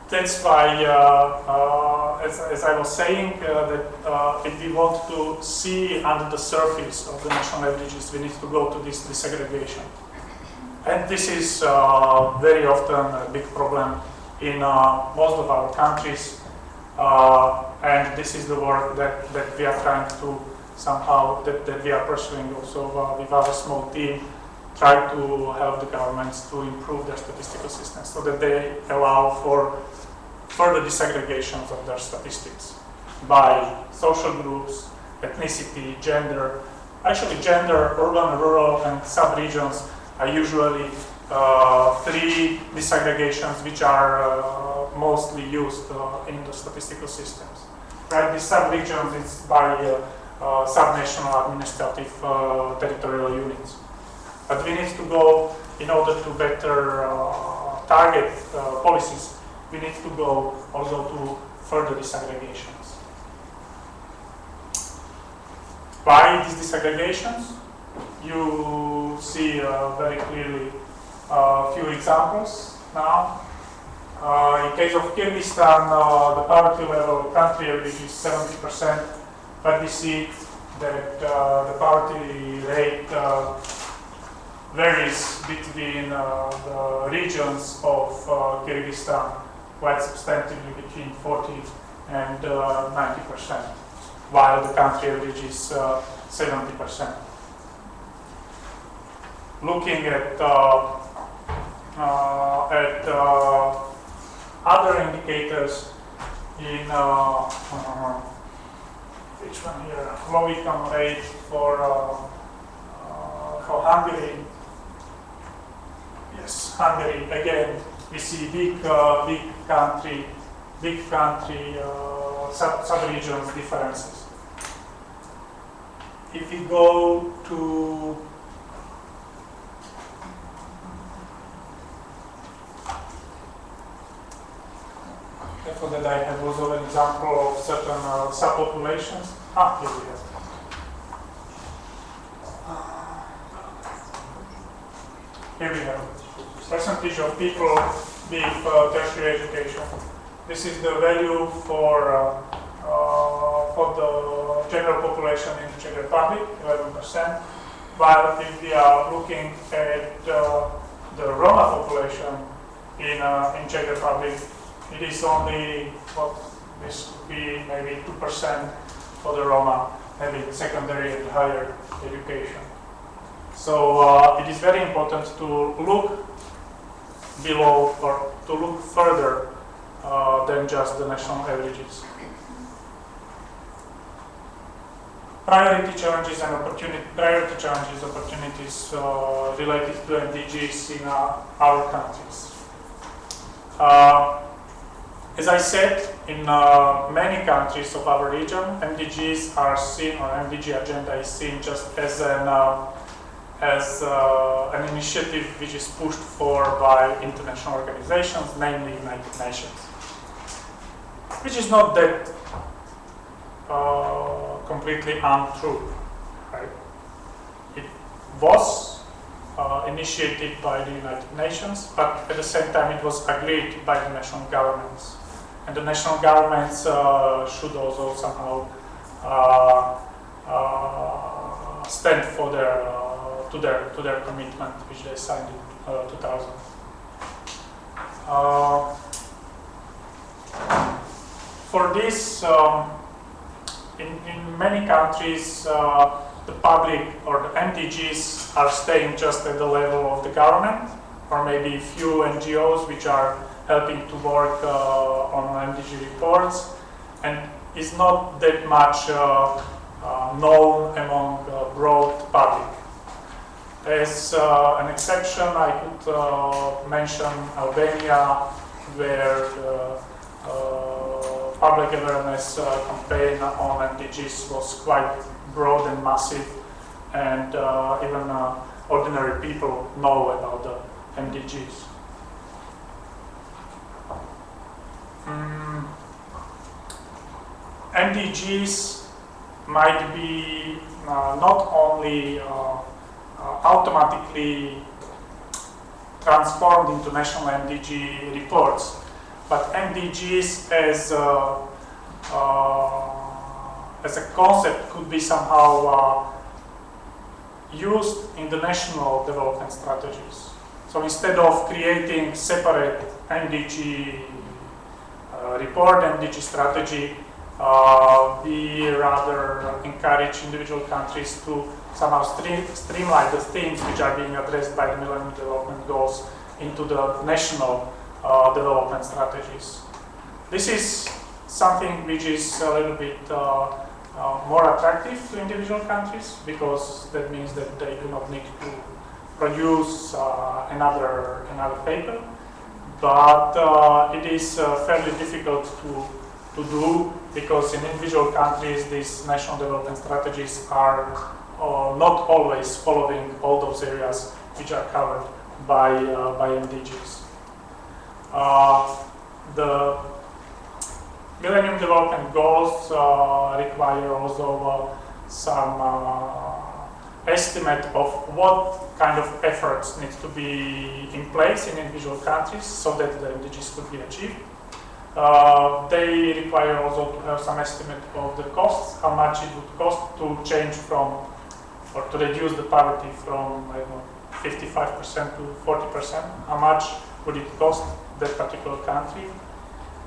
That's why, as I was saying, that if we want to see under the surface of the national averages, we need to go to this disaggregation. And this is very often a big problem in most of our countries. And this is the work that we are trying to somehow, that we are pursuing also with our small team, try to help the governments to improve their statistical systems so that they allow for further disaggregations of their statistics by social groups, ethnicity, gender. Actually, gender, urban, rural, and sub-regions are usually three disaggregations which are mostly used in the statistical systems. Right, these sub-regions is by subnational administrative territorial units. But we need to go, in order to better target policies, we need to go also to further disaggregations. Why these disaggregations? You see very clearly a few examples now. In case of Kyrgyzstan, the poverty level country average is 70%, but we see that the poverty rate varies between the regions of Kyrgyzstan quite substantially, between 40 and 90%, while the country average is 70%. Looking at other indicators in which one here? Low income rate for Hungary. Yes, Hungary again. We see big country sub-regions differences. If we go to for that, I have also an example of certain subpopulations. Here we have. Here we have percentage of people with tertiary education. This is the value for the general population in the Czech Republic, 11%. While if we are looking at the Roma population in Czech Republic, it is only what this could be maybe 2% for the Roma having secondary and higher education. So it is very important to look below or to look further than just the national averages. Priority challenges and opportunities related to MDGs in our countries. As I said, in many countries of our region, MDGs are seen, or MDG agenda is seen just as an initiative which is pushed for by international organizations, namely United Nations, which is not that completely untrue. Right? It was initiated by the United Nations, but at the same time it was agreed by the national governments. And the national governments should also somehow stand for their to their commitment, which they signed in 2000. For this, in many countries, the public or the MDGs are staying just at the level of the government, or maybe few NGOs which are helping to work on MDG reports, and is not that much known among broad public. As an exception, I could mention Albania, where the public awareness campaign on MDGs was quite broad and massive, and even ordinary people know about the MDGs. MDGs might be not only automatically transformed into national MDG reports, but MDGs as a concept could be somehow used in the national development strategies. So instead of creating separate MDG report, MDG strategy, we rather encourage individual countries to somehow streamline the themes which are being addressed by the Millennium Development Goals into the national development strategies. This is something which is a little bit more attractive to individual countries, because that means that they do not need to produce another paper, but it is fairly difficult to do, because in individual countries these national development strategies are not always following all those areas which are covered by MDGs. The Millennium Development Goals require also some estimate of what kind of efforts need to be in place in individual countries so that the MDGs could be achieved. They require also to have some estimate of the costs, how much it would cost to change from, or to reduce the poverty from, I don't know, 55% to 40%. How much would it cost that particular country?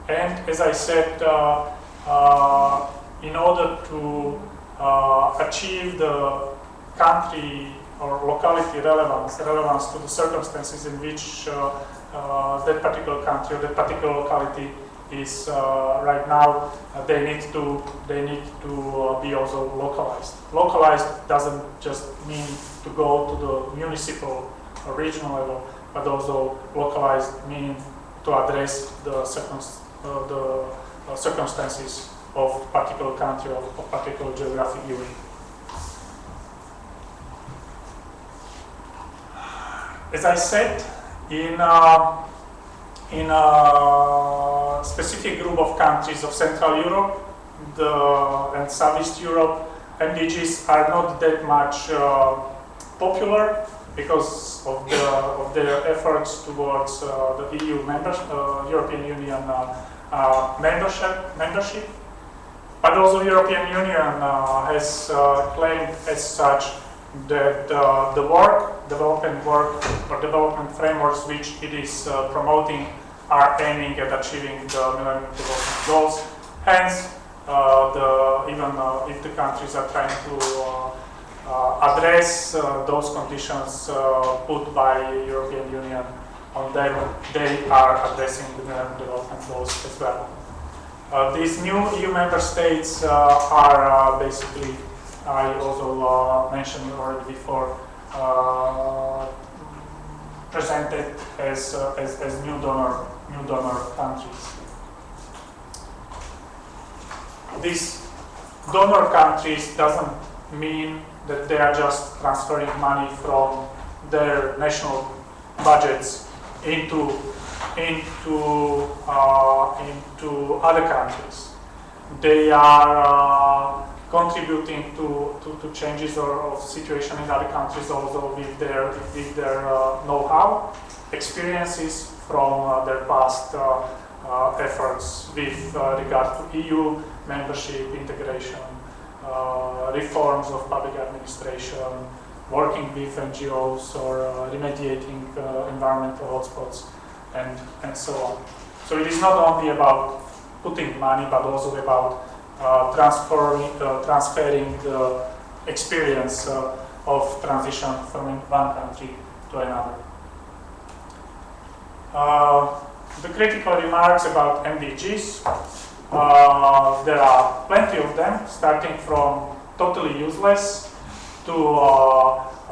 And as I said, in order to achieve the country or locality relevance to the circumstances in which that particular country or that particular locality is right now, they need to be also localized. Localized doesn't just mean to go to the municipal or regional level, but also localized means to address the circumstances of particular country or of particular geographic unit. As I said, in a specific group of countries of Central Europe and Southeast Europe, MDGs are not that much popular because of their efforts towards the EU European Union membership. But also European Union has claimed as such that the development work or development frameworks which it is promoting are aiming at achieving the Millennium Development Goals. Hence, even if the countries are trying to address those conditions put by the European Union on them, they are addressing the Millennium Development Goals as well. These new EU member states are basically, I also mentioned already before, presented as new donor countries. These donor countries doesn't mean that they are just transferring money from their national budgets into other countries. They are contributing to changes of situation in other countries also with their know-how, experiences from their past efforts with regard to EU membership, integration, reforms of public administration, working with NGOs or remediating environmental hotspots and so on. So it is not only about putting money, but also about transferring the experience of transition from one country to another. The critical remarks about MDGs, there are plenty of them, starting from totally useless to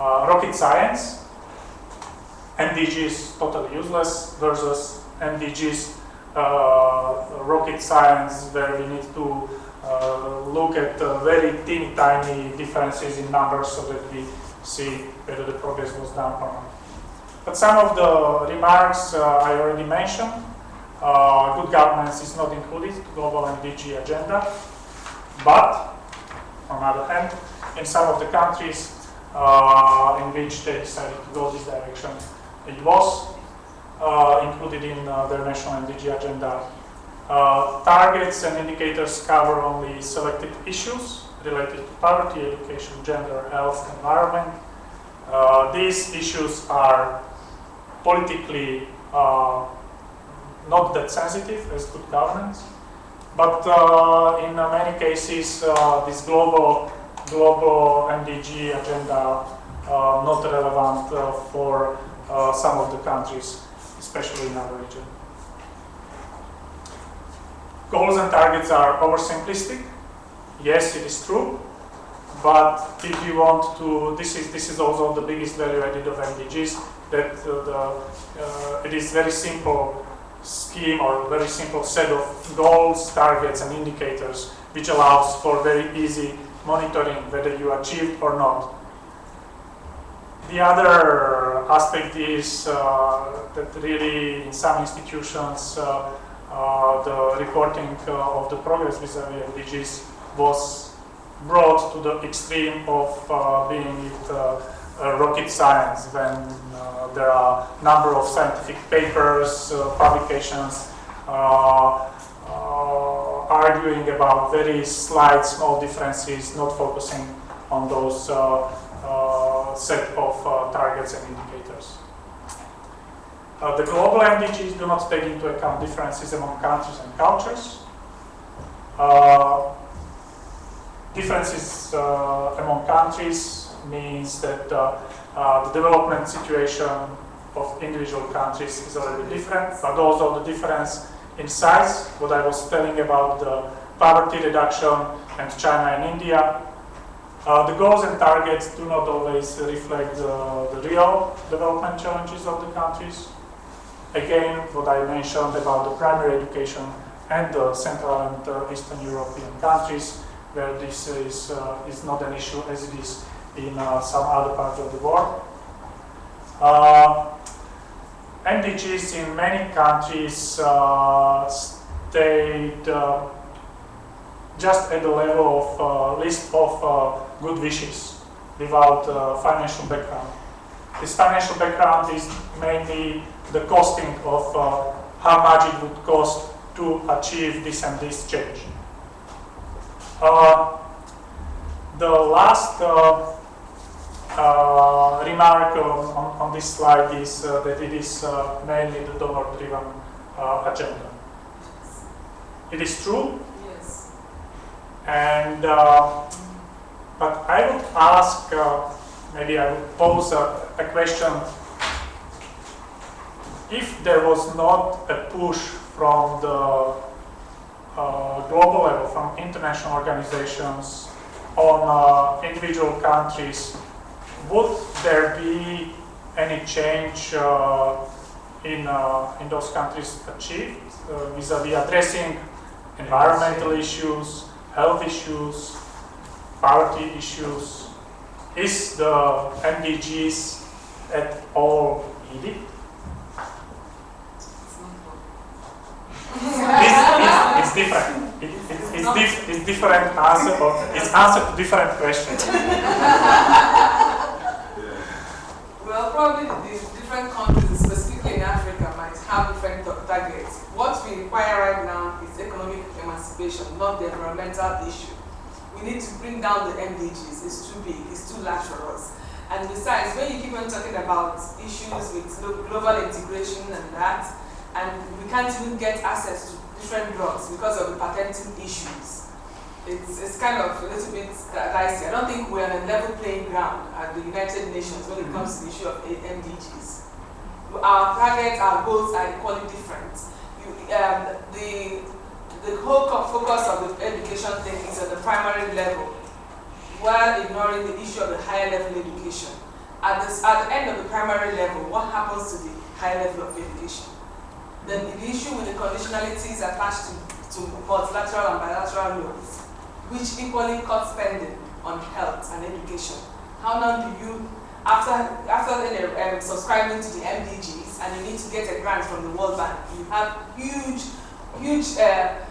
rocket science. MDGs totally useless versus MDGs rocket science, where we need to look at very teeny tiny differences in numbers so that we see whether the progress was done or not. But some of the remarks I already mentioned. Good governance is not included in the global MDG agenda, but on the other hand, in some of the countries in which they decided to go this direction, it was included in their national MDG agenda. Targets and indicators cover only selected issues related to poverty, education, gender, health, environment. These issues are politically not that sensitive as good governance, but in many cases this global MDG agenda not relevant for some of the countries, especially in our region. Goals and targets are oversimplistic. Yes, it is true, but if you want to, this is also the biggest value added of MDGs, that it is very simple scheme or very simple set of goals, targets, and indicators, which allows for very easy monitoring whether you achieved or not. The other aspect is that really in some institutions the reporting of the progress vis-à-vis MDGs was brought to the extreme of being rocket science, when there are a number of scientific papers, publications arguing about very slight, small differences, not focusing on those set of targets and indicators. The global MDGs do not take into account differences among countries and cultures. Differences among countries means that the development situation of individual countries is already different, but also the difference in size, what I was telling about the poverty reduction and China and India. The goals and targets do not always reflect the real development challenges of the countries. Again, what I mentioned about the primary education and the Central and Eastern European countries, where this is not an issue as it is in some other parts of the world. MDGs in many countries stayed just at the level of list of good wishes without financial background. This financial background is mainly the costing of how much it would cost to achieve this and this change. The last remark on this slide is that it is mainly the donor-driven agenda. It is true. Yes. And but I would ask, maybe I would pose a question: if there was not a push from the global level, from international organizations on individual countries, would there be any change in those countries achieved vis-à-vis addressing environmental issues, health issues, poverty issues? Is the MDGs at all needed? It's different. It's different answer, or it's answer to different questions. Well, probably the different countries, specifically in Africa, might have different targets. What we require right now is economic emancipation, not the environmental issue. We need to bring down the MDGs. It's too big, it's too large for us. And besides, when you keep on talking about issues with global integration and that, and we can't even get access to different drugs because of the patenting issues, it's kind of a little bit dicey. I don't think we're on a level playing ground at the United Nations when it comes to the issue of MDGs. Our targets, our goals are equally different. The whole focus of the education thing is at the primary level, while ignoring the issue of the higher level education. At the end of the primary level, what happens to the higher level of education? Then the issue with the conditionalities attached to multilateral and bilateral loans, which equally cut spending on health and education. How long do you, after subscribing to the MDGs and you need to get a grant from the World Bank, you have huge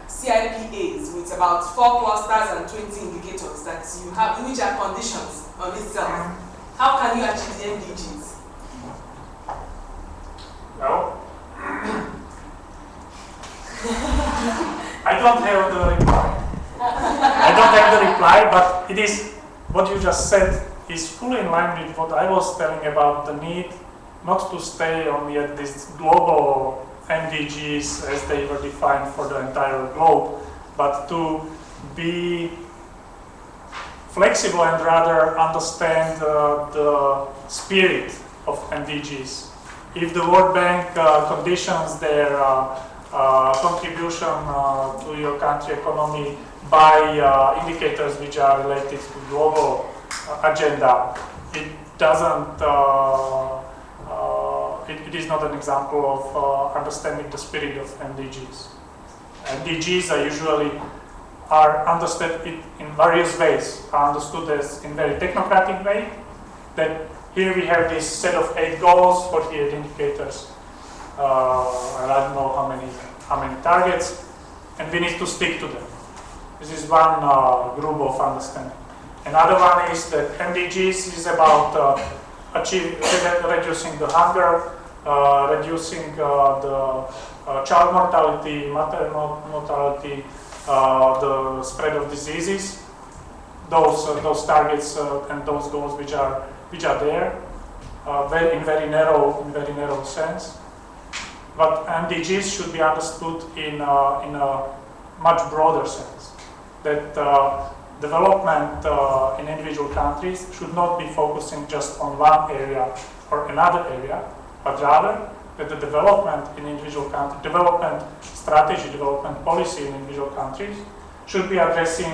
CIPAs with about 4 clusters and 20 indicators that you have, which are conditions on itself. How can you achieve the MDGs? Well, I don't have the reply. I don't have the reply, but it is what you just said is fully in line with what I was telling about the need not to stay only at this global MDGs as they were defined for the entire globe, but to be flexible and rather understand the spirit of MDGs. If the World Bank conditions their contribution to your country economy by indicators which are related to global agenda, it doesn't. It is not an example of understanding the spirit of MDGs. MDGs are usually understood in various ways. Are understood as in very technocratic way. That here we have this set of 8 goals, 48 indicators. I don't know how many targets, and we need to stick to them. This is one group of understanding. Another one is that MDGs is about reducing the hunger, reducing the child mortality, maternal mortality, the spread of diseases. Those targets and those goals which are there, in very narrow sense. But MDGs should be understood in a much broader sense. That development in individual countries should not be focusing just on one area or another area, but rather that the development in individual countries, development strategy, development policy in individual countries should be addressing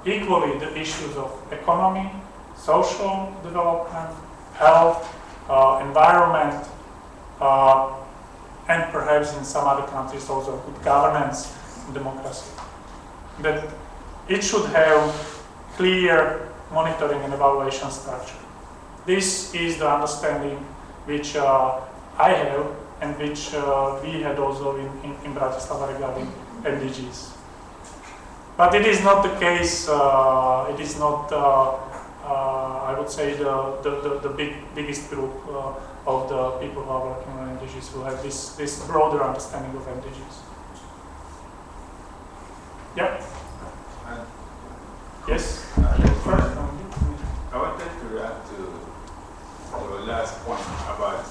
equally the issues of economy, social development, health, environment, and perhaps in some other countries also good governance and democracy. That it should have clear monitoring and evaluation structure. This is the understanding which I have and which we had also in Bratislava regarding MDGs. But it is not the case, it is not, I would say, the biggest group of the people who are working on MDGs who have this broader understanding of MDGs. Yeah? Yes? First, I wanted to react to your last point about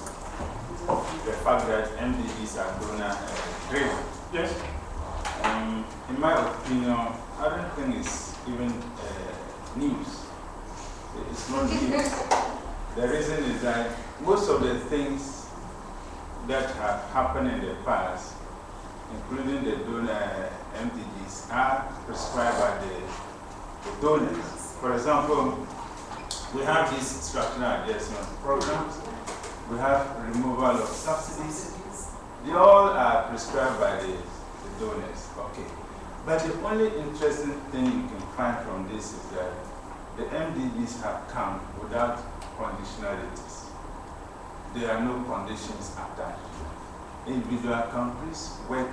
the fact that MDGs are donor-driven. Yes. In my opinion, I don't think it's even news. It's not news. The reason is that most of the things that have happened in the past, including the donor MDGs, are prescribed by the donors. For example, we have these structural adjustment programs, we have removal of subsidies. They all are prescribed by the donors. Okay. But the only interesting thing you can find from this is that the MDGs have come without conditionalities. There are no conditions attached to them. Individual countries work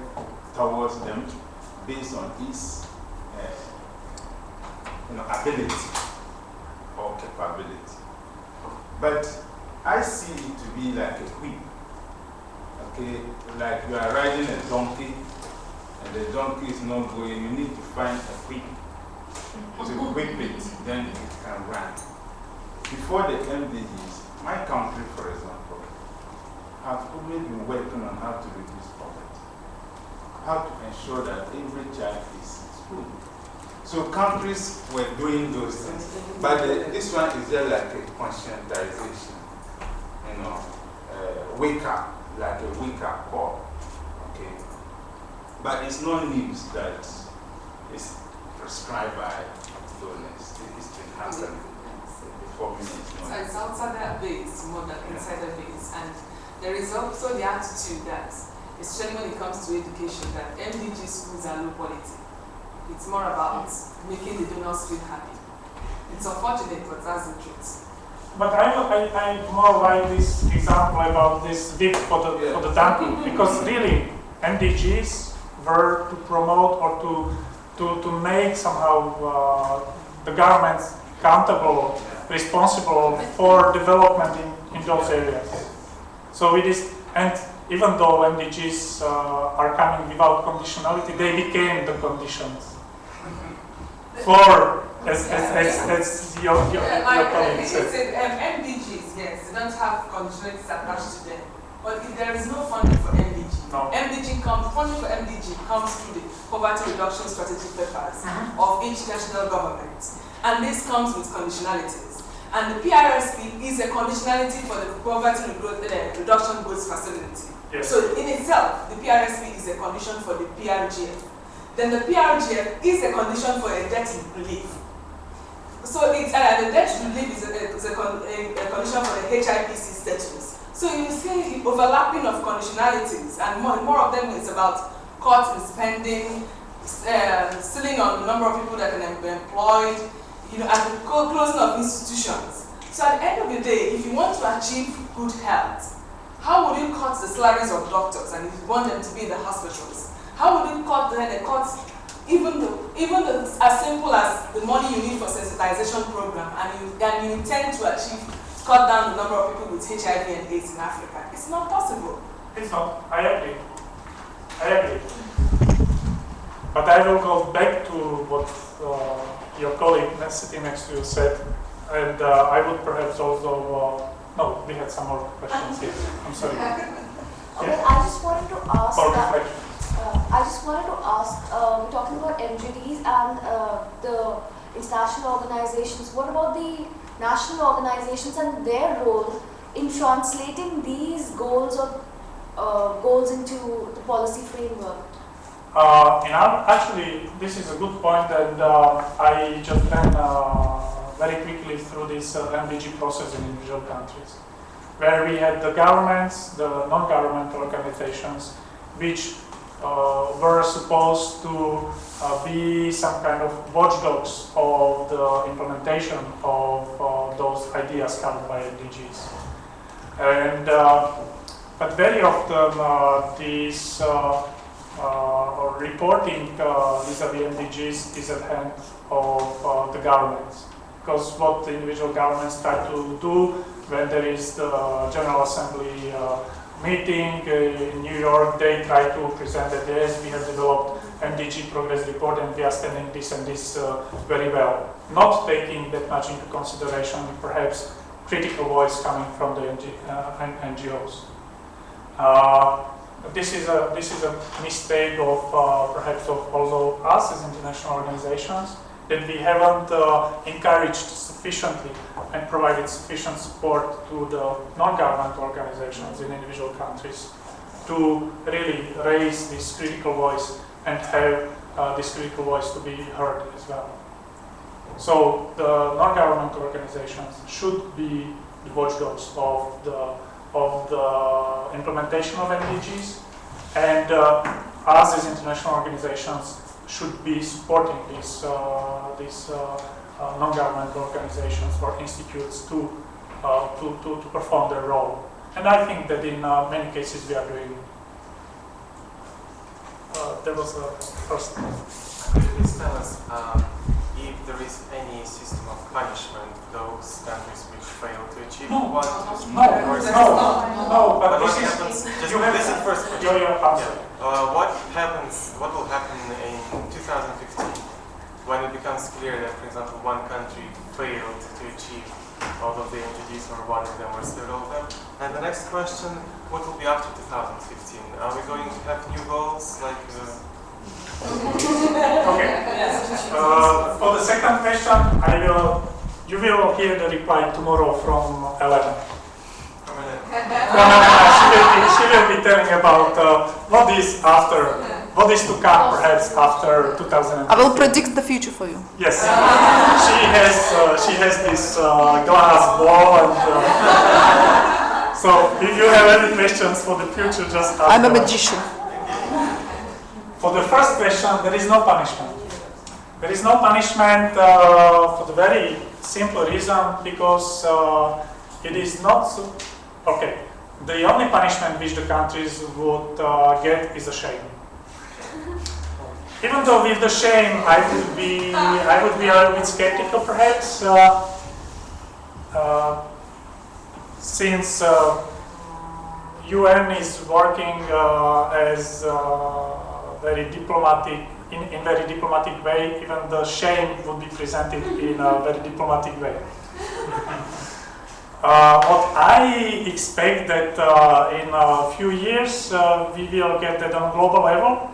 towards them based on its ability or capability. But I see it to be like a whip. Okay, like you are riding a donkey and the donkey is not going, you need to find a whip to whip it, then it can run. before the MDGs, my country, for example, has always been working on how to reduce poverty, how to ensure that every child is in school. So countries were doing those things, but this one is just like a conscientization, you know, wake up, like a wake up call, okay? But it's not news that is prescribed by donors. It's been happening before minutes. So it's outsider based more than insider based, and there is also the attitude that, especially when it comes to education, that MDG schools are low quality. It's more about making the donors feel happy. It's unfortunate, but that's the truth. But I more like this example about this dip for the dumping, because really MDGs were to promote or to make somehow the governments accountable, responsible for development in those areas. So it is, and even though MDGs are coming without conditionality, they became the conditions for, as your colleague said. MDGs, yes, they don't have conditionalities attached to them. But if there is no funding for MDG, funding for MDG comes through the poverty reduction strategic papers of each national government. And this comes with conditionalities. And the PRSP is a conditionality for the poverty reduction goods facility. Yes. So in itself, the PRSP is a condition for the PRGF. Then the PRGF is a condition for a debt relief. So the debt relief is a condition for the HIPC status. So you see the overlapping of conditionalities, and more of them is about cuts in spending, ceiling on the number of people that can be employed, and the closing of institutions. So at the end of the day, if you want to achieve good health, how would you cut the salaries of doctors, and if you want them to be in the hospitals? How would you cut the cuts, even as simple as the money you need for sensitization program, and you intend to cut down the number of people with HIV and AIDS in Africa? It's not possible. It's not. I agree. But I will go back to what your colleague sitting next to you said, and I would perhaps also. No, we had some more questions here. I'm sorry. Well, I just wanted to ask we're talking about MGDs and the international organizations. What about the national organizations and their role in translating these goals or goals into the policy framework? Actually, this is a good point, and I just ran very quickly through this MDG process in individual countries, where we had the governments, the non-governmental organizations, which were supposed to be some kind of watchdogs of the implementation of those ideas covered by MDGs. And but very often these reporting vis-a-vis MDGs is at hand of the governments. Because what the individual governments try to do when there is the General Assembly meeting in New York, they try to present that yes, we have developed MDG progress report and we are standing this and this very well. Not taking that much into consideration perhaps critical voice coming from the NGOs. This is a mistake of perhaps of also us as international organizations, that we haven't encouraged sufficiently and provided sufficient support to the non-governmental organizations in individual countries to really raise this critical voice and have this critical voice to be heard as well. So the non-governmental organizations should be the watchdogs of the implementation of MDGs, and us as international organizations should be supporting these non-governmental organizations or institutes to perform their role. And I think that in many cases we are doing. There was a first. Could you please tell us if there is any system of punishment for those countries which fail to achieve No, what? No, but what this happens? is, This is first question. What will happen in 2015 when it becomes clear that, for example, one country failed to achieve out of the MDGs or one of them or several of them? And the next question, what will be after 2015? Are we going to have new goals like... Okay. For the second question, you will hear the reply tomorrow from Elena. She will be telling about what is to come perhaps after 2015. I will predict the future for you. Yes, she has this glass ball, and so if you have any questions for the future, just ask. I'm a her. magician. For the first question, there is no punishment. There is no punishment for the very simple reason because it is not okay. The only punishment which the countries would get is a shame. Even though with the shame, I would be a little bit skeptical, perhaps, since UN is working as very diplomatic in very diplomatic way. Even the shame would be presented in a very diplomatic way. What I expect that in a few years we will get that on global level.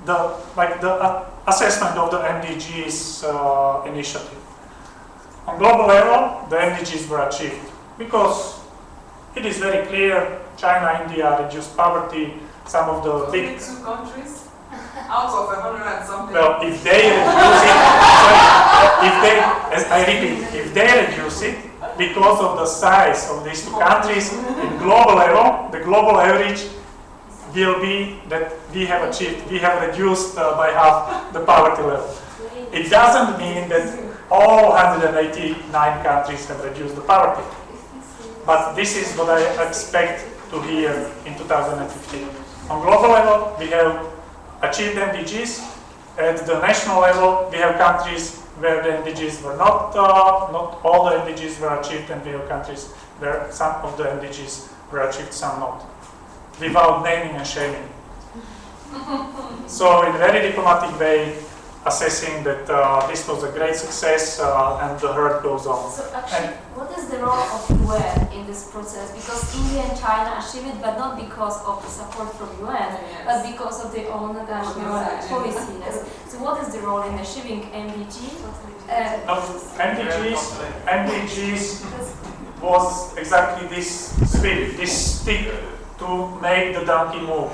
The assessment of the MDGs initiative. On global level, the MDGs were achieved because it is very clear China, India reduced poverty. Some of the Only big 2 countries out of 100 and something. well, if they reduce it, as I repeat, if they reduce it because of the size of these 2 countries, in global level, the global average will be that we have reduced by half the poverty level. It doesn't mean that all 189 countries have reduced the poverty. But this is what I expect to hear in 2015. On global level, we have achieved MDGs. At the national level, we have countries where the MDGs were not all the MDGs were achieved, and we have countries where some of the MDGs were achieved, some not, without naming and shaming. So in a very diplomatic way, assessing that this was a great success and the herd goes on. So actually, what is the role of UN in this process? Because India and China achieved it, but not because of the support from UN, but because of their own national policies. So what is the role in achieving MDG? MDGs was exactly this spirit, this stick to make the donkey move.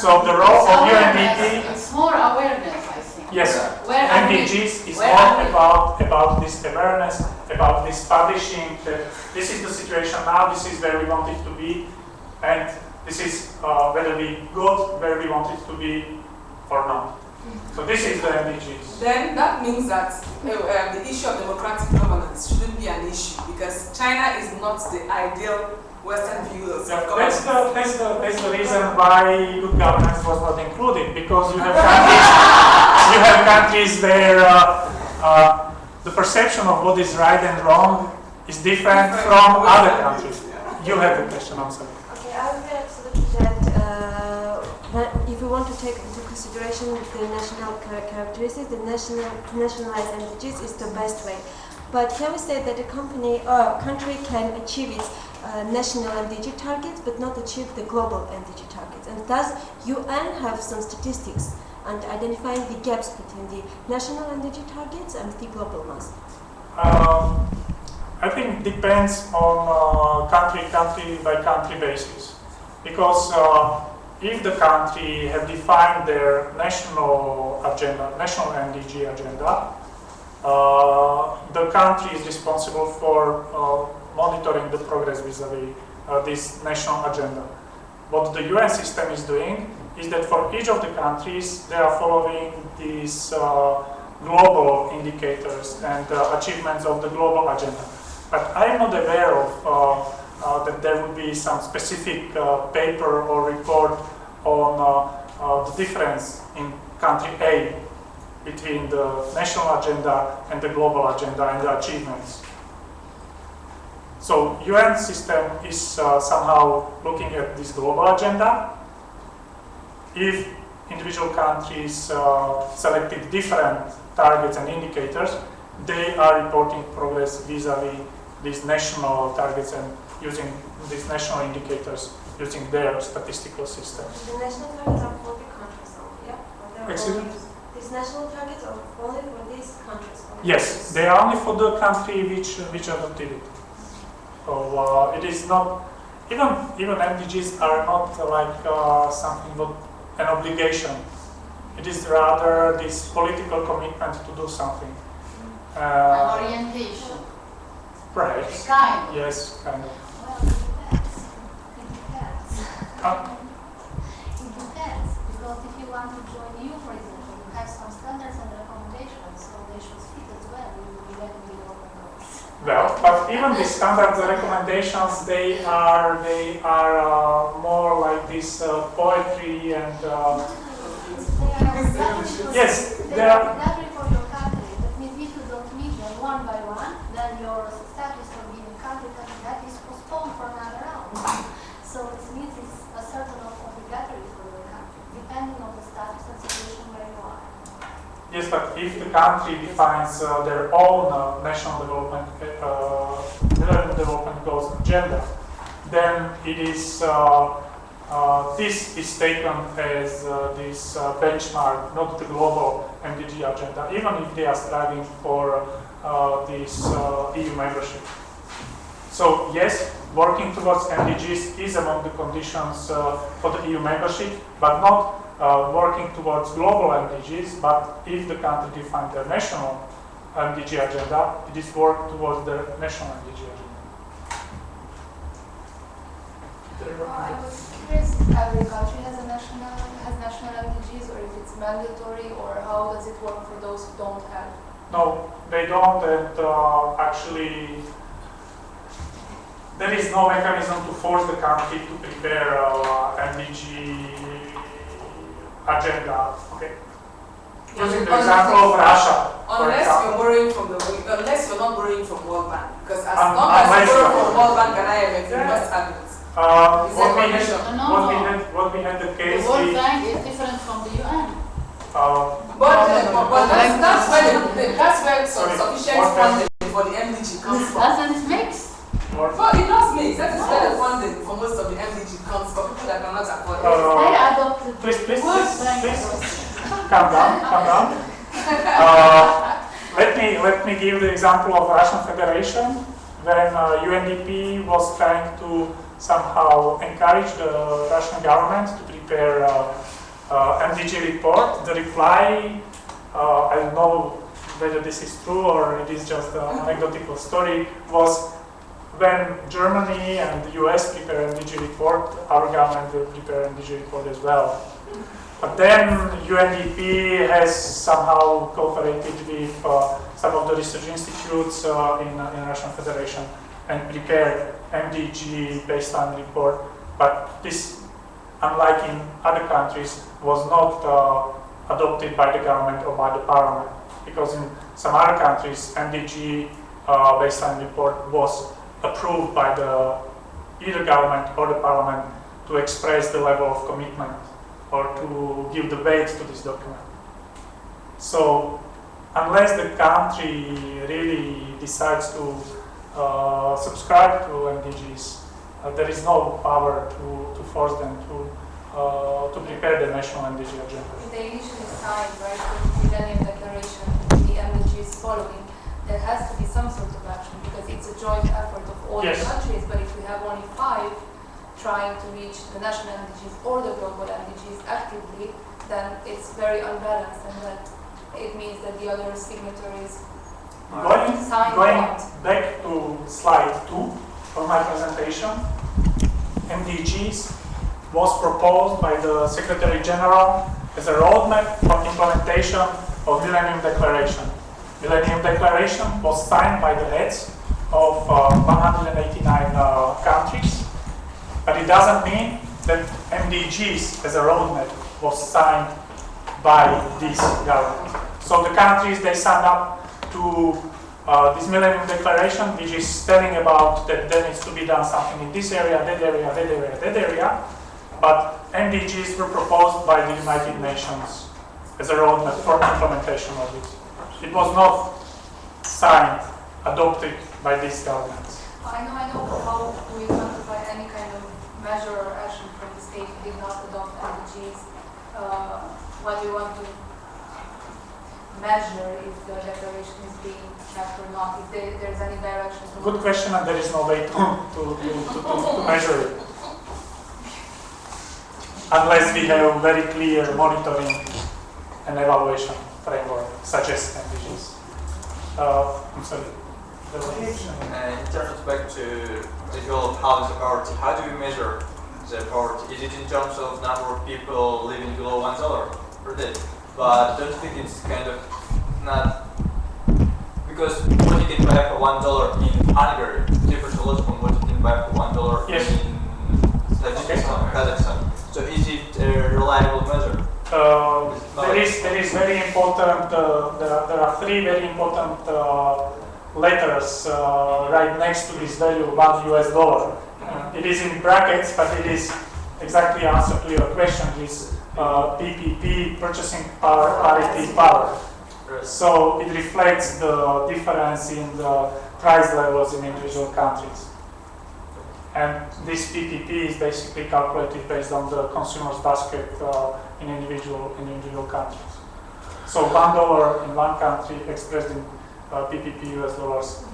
So the role of UNDP... It's more awareness, I think. Yes, MDGs is Where more about this awareness, about this publishing, that this is the situation now, this is where we want it to be, and this is whether we got where we want it to be or not. So this is the MDGs. Then that means that the issue of democratic governance shouldn't be an issue because China is not the ideal Western view of governance. That's the reason why good governance was not included, because you have countries where the perception of what is right and wrong is different from other countries. You have a question, I'm sorry. Okay, I would absolutely that if we want to take into consideration the national characteristics, the nationalized MDGs is the best way. But can we say that a country can achieve its national MDG targets, but not achieve the global MDG targets? And thus, UN have some statistics and identifying the gaps between the national MDG targets and the global ones. I think it depends on country by country basis, because if the country have defined their national agenda, national MDG agenda, the country is responsible for monitoring the progress vis-a-vis this national agenda. What the UN system is doing is that for each of the countries, they are following these global indicators and achievements of the global agenda. But I am not aware of that there would be some specific paper or report on the difference in country A between the national agenda and the global agenda and the achievements. So UN system is somehow looking at this global agenda. If individual countries selected different targets and indicators, they are reporting progress vis-a-vis these national targets and using these national indicators using their statistical systems. The national targets are for the countries only, yeah? Excuse me? These national targets are only for these countries only? Yes, they are only for the country which adopted it. So it is not, even MDGs are not like something what an obligation. It is rather this political commitment to do something. An orientation. Perhaps. Kind of. Yes, kind of. Well, it depends. It depends. It depends, because if you want to join EU, for example, you have some standards and recommendations, so they should fit as well in the Millennium Development Goals. Well, but even the standards and recommendations, they are more like this poetry and. Yes, they are obligatory for your country. That means if you don't meet them one by one, then your status of being a country that is postponed for another round. So it means it's a certain of obligatory for your country, depending on the status and situation where you are. Yes, but if the country defines their own national development goals agenda, then it is this is taken as this benchmark, not the global MDG agenda, even if they are striving for this EU membership. So yes, working towards MDGs is among the conditions for the EU membership, but not working towards global MDGs, but if the country defines their national MDG agenda, it is work towards their national MDG agenda. I was curious if every country has national MDGs, or if it's mandatory, or how does it work for those who don't have? No, they don't, and actually there is no mechanism to force the country to prepare MDG agenda. Okay. Using the example of Russia, Unless you're borrowing from unless you're not borrowing from World Bank, because as long as you borrow from World Bank and IMF, you must have it. What we had the case. The World Bank is different from the UN. But that's where sufficient funding for the MDG comes from. Doesn't it mix? Well, it does mix. That is where the funding for most of the MDG comes for people that cannot afford it. They adopted Please. Calm down. Let me give the example of Russian Federation when UNDP was trying to somehow encourage the Russian government to prepare MDG report. The reply, I don't know whether this is true or it is just an anecdotal story, was when Germany and the US prepare MDG report, our government will prepare MDG report as well. But then UNDP has somehow cooperated with some of the research institutes in Russian Federation and prepared MDG baseline report. But this, unlike in other countries, was not adopted by the government or by the parliament, because in some other countries, MDG baseline report was approved by the either government or the parliament to express the level of commitment or to give the weight to this document. So unless the country really decides to subscribe to MDGs, there is no power to force them to prepare the national MDG agenda. They initially signed, right, the Millennium Declaration, the MDGs following, there has to be some sort of action because it's a joint effort of all the countries, but if we have only 5 trying to reach the national MDGs or the global MDGs actively, then it's very unbalanced, and that it means that the other signatories Going back to slide 2 of my presentation, MDGs was proposed by the Secretary General as a roadmap for implementation of Millennium Declaration. Millennium Declaration was signed by the heads of 189 countries, but it doesn't mean that MDGs as a roadmap was signed by this government. So the countries, they signed up to this Millennium Declaration, which is telling about that there needs to be done something in this area, that area, that area, that area. But MDGs were proposed by the United Nations as a roadmap for implementation of it. It was not signed adopted by these governments. I know, but how do we quantify any kind of measure or action from the state who did not adopt MDGs when we want to measure if the declaration is being kept or not, if there's any direction? Good question, and there is no way to measure it. Unless we have very clear monitoring and evaluation framework, such as MDGs. I'm sorry. In terms of back to the goal of how is the poverty, how do we measure the poverty? Is it in terms of number of people living below $1 per day? But don't you think it's kind of not, because what you can buy for $1 in Hungary differs a lot from what you can buy for $1 yes. in Tajikistan, Kazakhstan. So is it a reliable measure? There is very important. There are three very important letters right next to this value, $1 US. It is in brackets, but it is exactly answer to your question. This PPP, purchasing power, parity power. So it reflects the difference in the price levels in individual countries. And this PPP is basically calculated based on the consumer's basket in individual countries. So $1 in one country expressed in PPP US dollars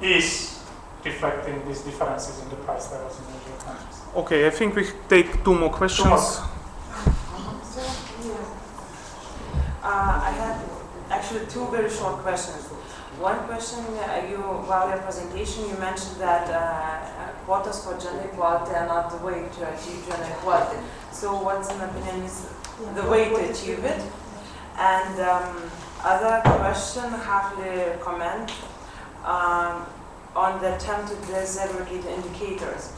is reflecting these differences in the price levels in individual countries. Okay, I think we take two more questions. I had actually two very short questions. One question, while your presentation, you mentioned that quotas for gender equality are not the way to achieve gender equality. So what's in opinion is the way to achieve it? And other question, hardly comment on the attempt to disaggregate indicators.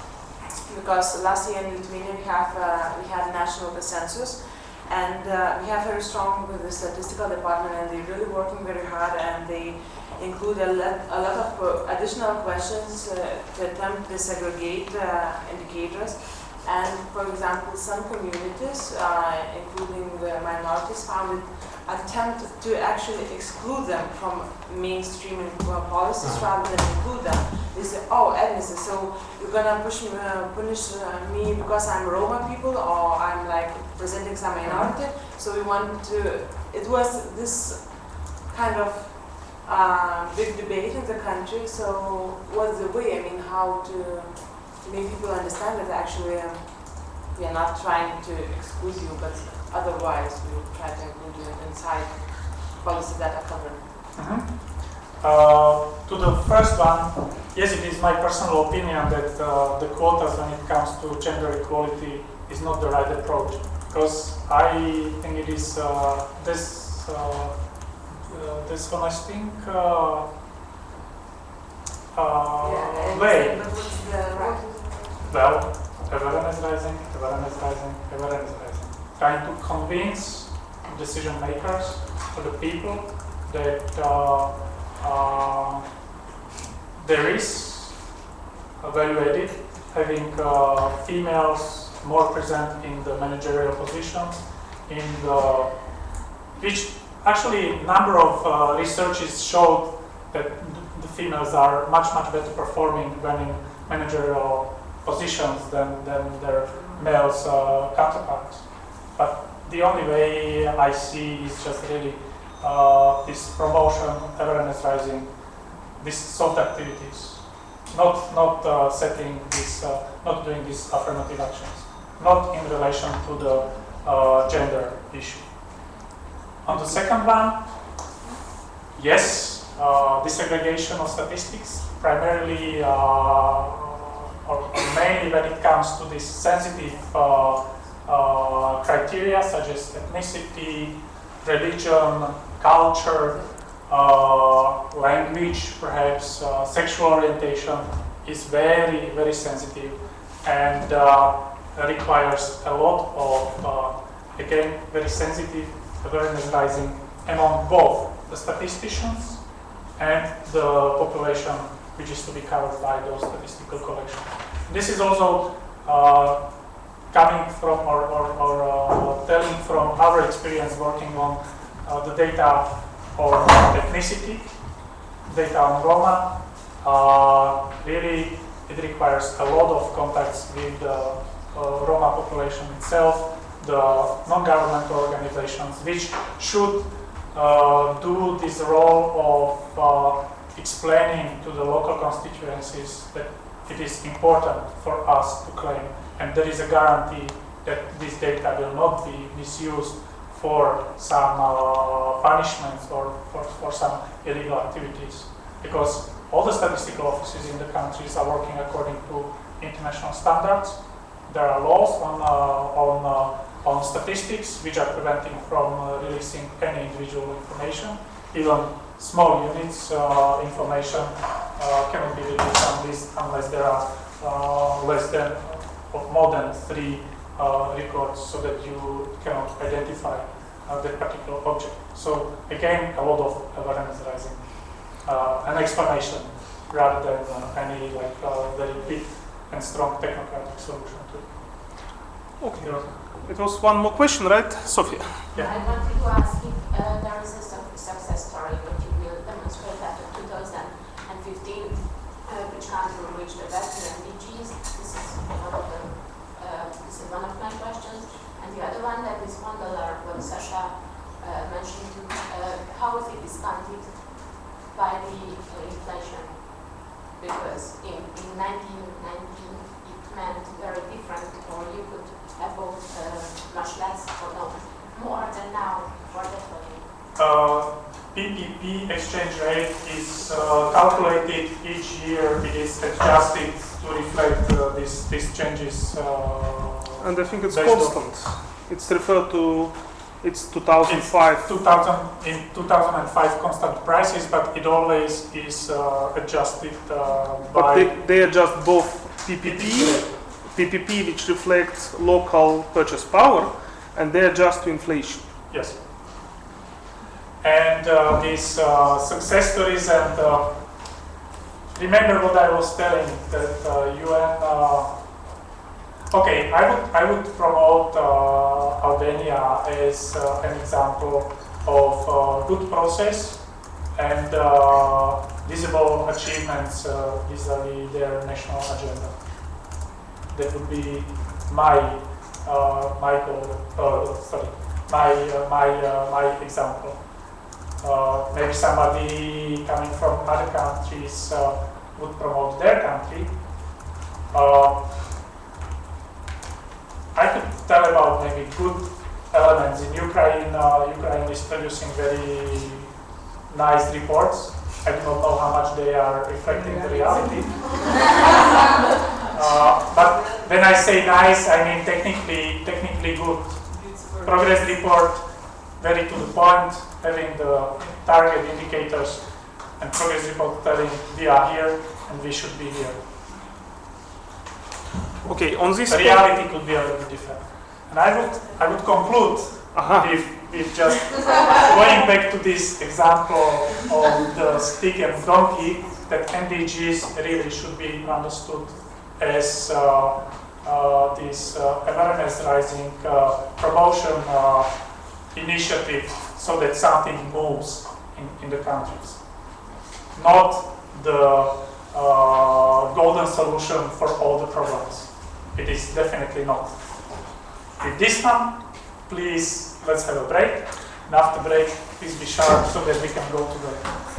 Because last year in Lithuania we had national census, and we have very strong with the statistical department, and they're really working very hard, and they include a lot of additional questions to attempt to disaggregate indicators. And for example, some communities, including the minorities, found it attempt to actually exclude them from mainstreaming policies rather than include them. They say, oh, ethnicity, so you're gonna punish me because I'm Roma people or I'm like presenting some minority. So we want to, it was this kind of big debate in the country. So what's the way, I mean, how to make people understand that actually we are not trying to exclude you, but otherwise we try to include you inside policies that are covered. To the first one, yes, it is my personal opinion that the quotas when it comes to gender equality is not the right approach, because I think it is dishonesting way. But what's the right? Well, awareness rising. Trying to convince decision makers or the people that there is a value added having females more present in the managerial positions, which actually number of researches showed that the females are much better performing when in managerial positions than their males counterparts. But the only way I see is just really this promotion, awareness raising, these soft activities, not setting this, not doing these affirmative actions, not in relation to the gender issue. On the second one, yes, disaggregation of statistics, primarily or mainly when it comes to this sensitive criteria such as ethnicity, religion, culture, language, perhaps sexual orientation is very sensitive and requires a lot of, again, very sensitive awareness raising among both the statisticians and the population which is to be covered by those statistical collections. This is also coming from or telling from our experience working on the data of ethnicity. data on Roma, really it requires a lot of contacts with the Roma population itself, the non-governmental organizations, which should do this role of explaining to the local constituencies that it is important for us to claim, and there is a guarantee that this data will not be misused for some punishments or for some illegal activities, because all the statistical offices in the countries are working according to international standards. There are laws on statistics which are preventing from releasing any individual information. Even small units information cannot be released unless there are less than or more than 3 records, so that you cannot identify that particular object. So again, a lot of awareness raising, an explanation rather than any very big and strong technocratic solution to it. Okay. It was one more question, right, Sophia? Yeah. I wanted to ask if there is a success story that you will demonstrate that in 2015, which country will reach the better MDGs. This is one of my questions. And the other one that is $1, what Sasha mentioned, how is it discounted by the inflation? Because in 1990 it meant very different, or you could have both much less or no, more than now for that value. PPP exchange rate is calculated each year. It is adjusted to reflect these changes. And I think it's constant. It's referred to, it's 2005. In 2005 constant prices, but it always is adjusted by... But they adjust both PPP, which reflects local purchase power, and they adjust to inflation. Yes. And these success stories, and remember what I was telling, that UN... Okay, I would promote Albania as an example of good process and visible achievements vis-a-vis their national agenda. That would be my example. Maybe somebody coming from other countries would promote their country. I could tell about maybe good elements in Ukraine. Ukraine is producing very nice reports. I do not know how much they are reflecting the reality. But when I say nice, I mean technically good. Progress report, very to the point, having the target indicators, and progress report telling we are here and we should be here. Okay, on this the reality could be a little bit different. And I would conclude if just going back to this example of the stick and donkey, that MDGs really should be understood as this awareness raising promotion initiative, so that something moves in the countries. Not the golden solution for all the problems. It is definitely not. With this one, please, let's have a break. And after break, please be sharp so that we can go to the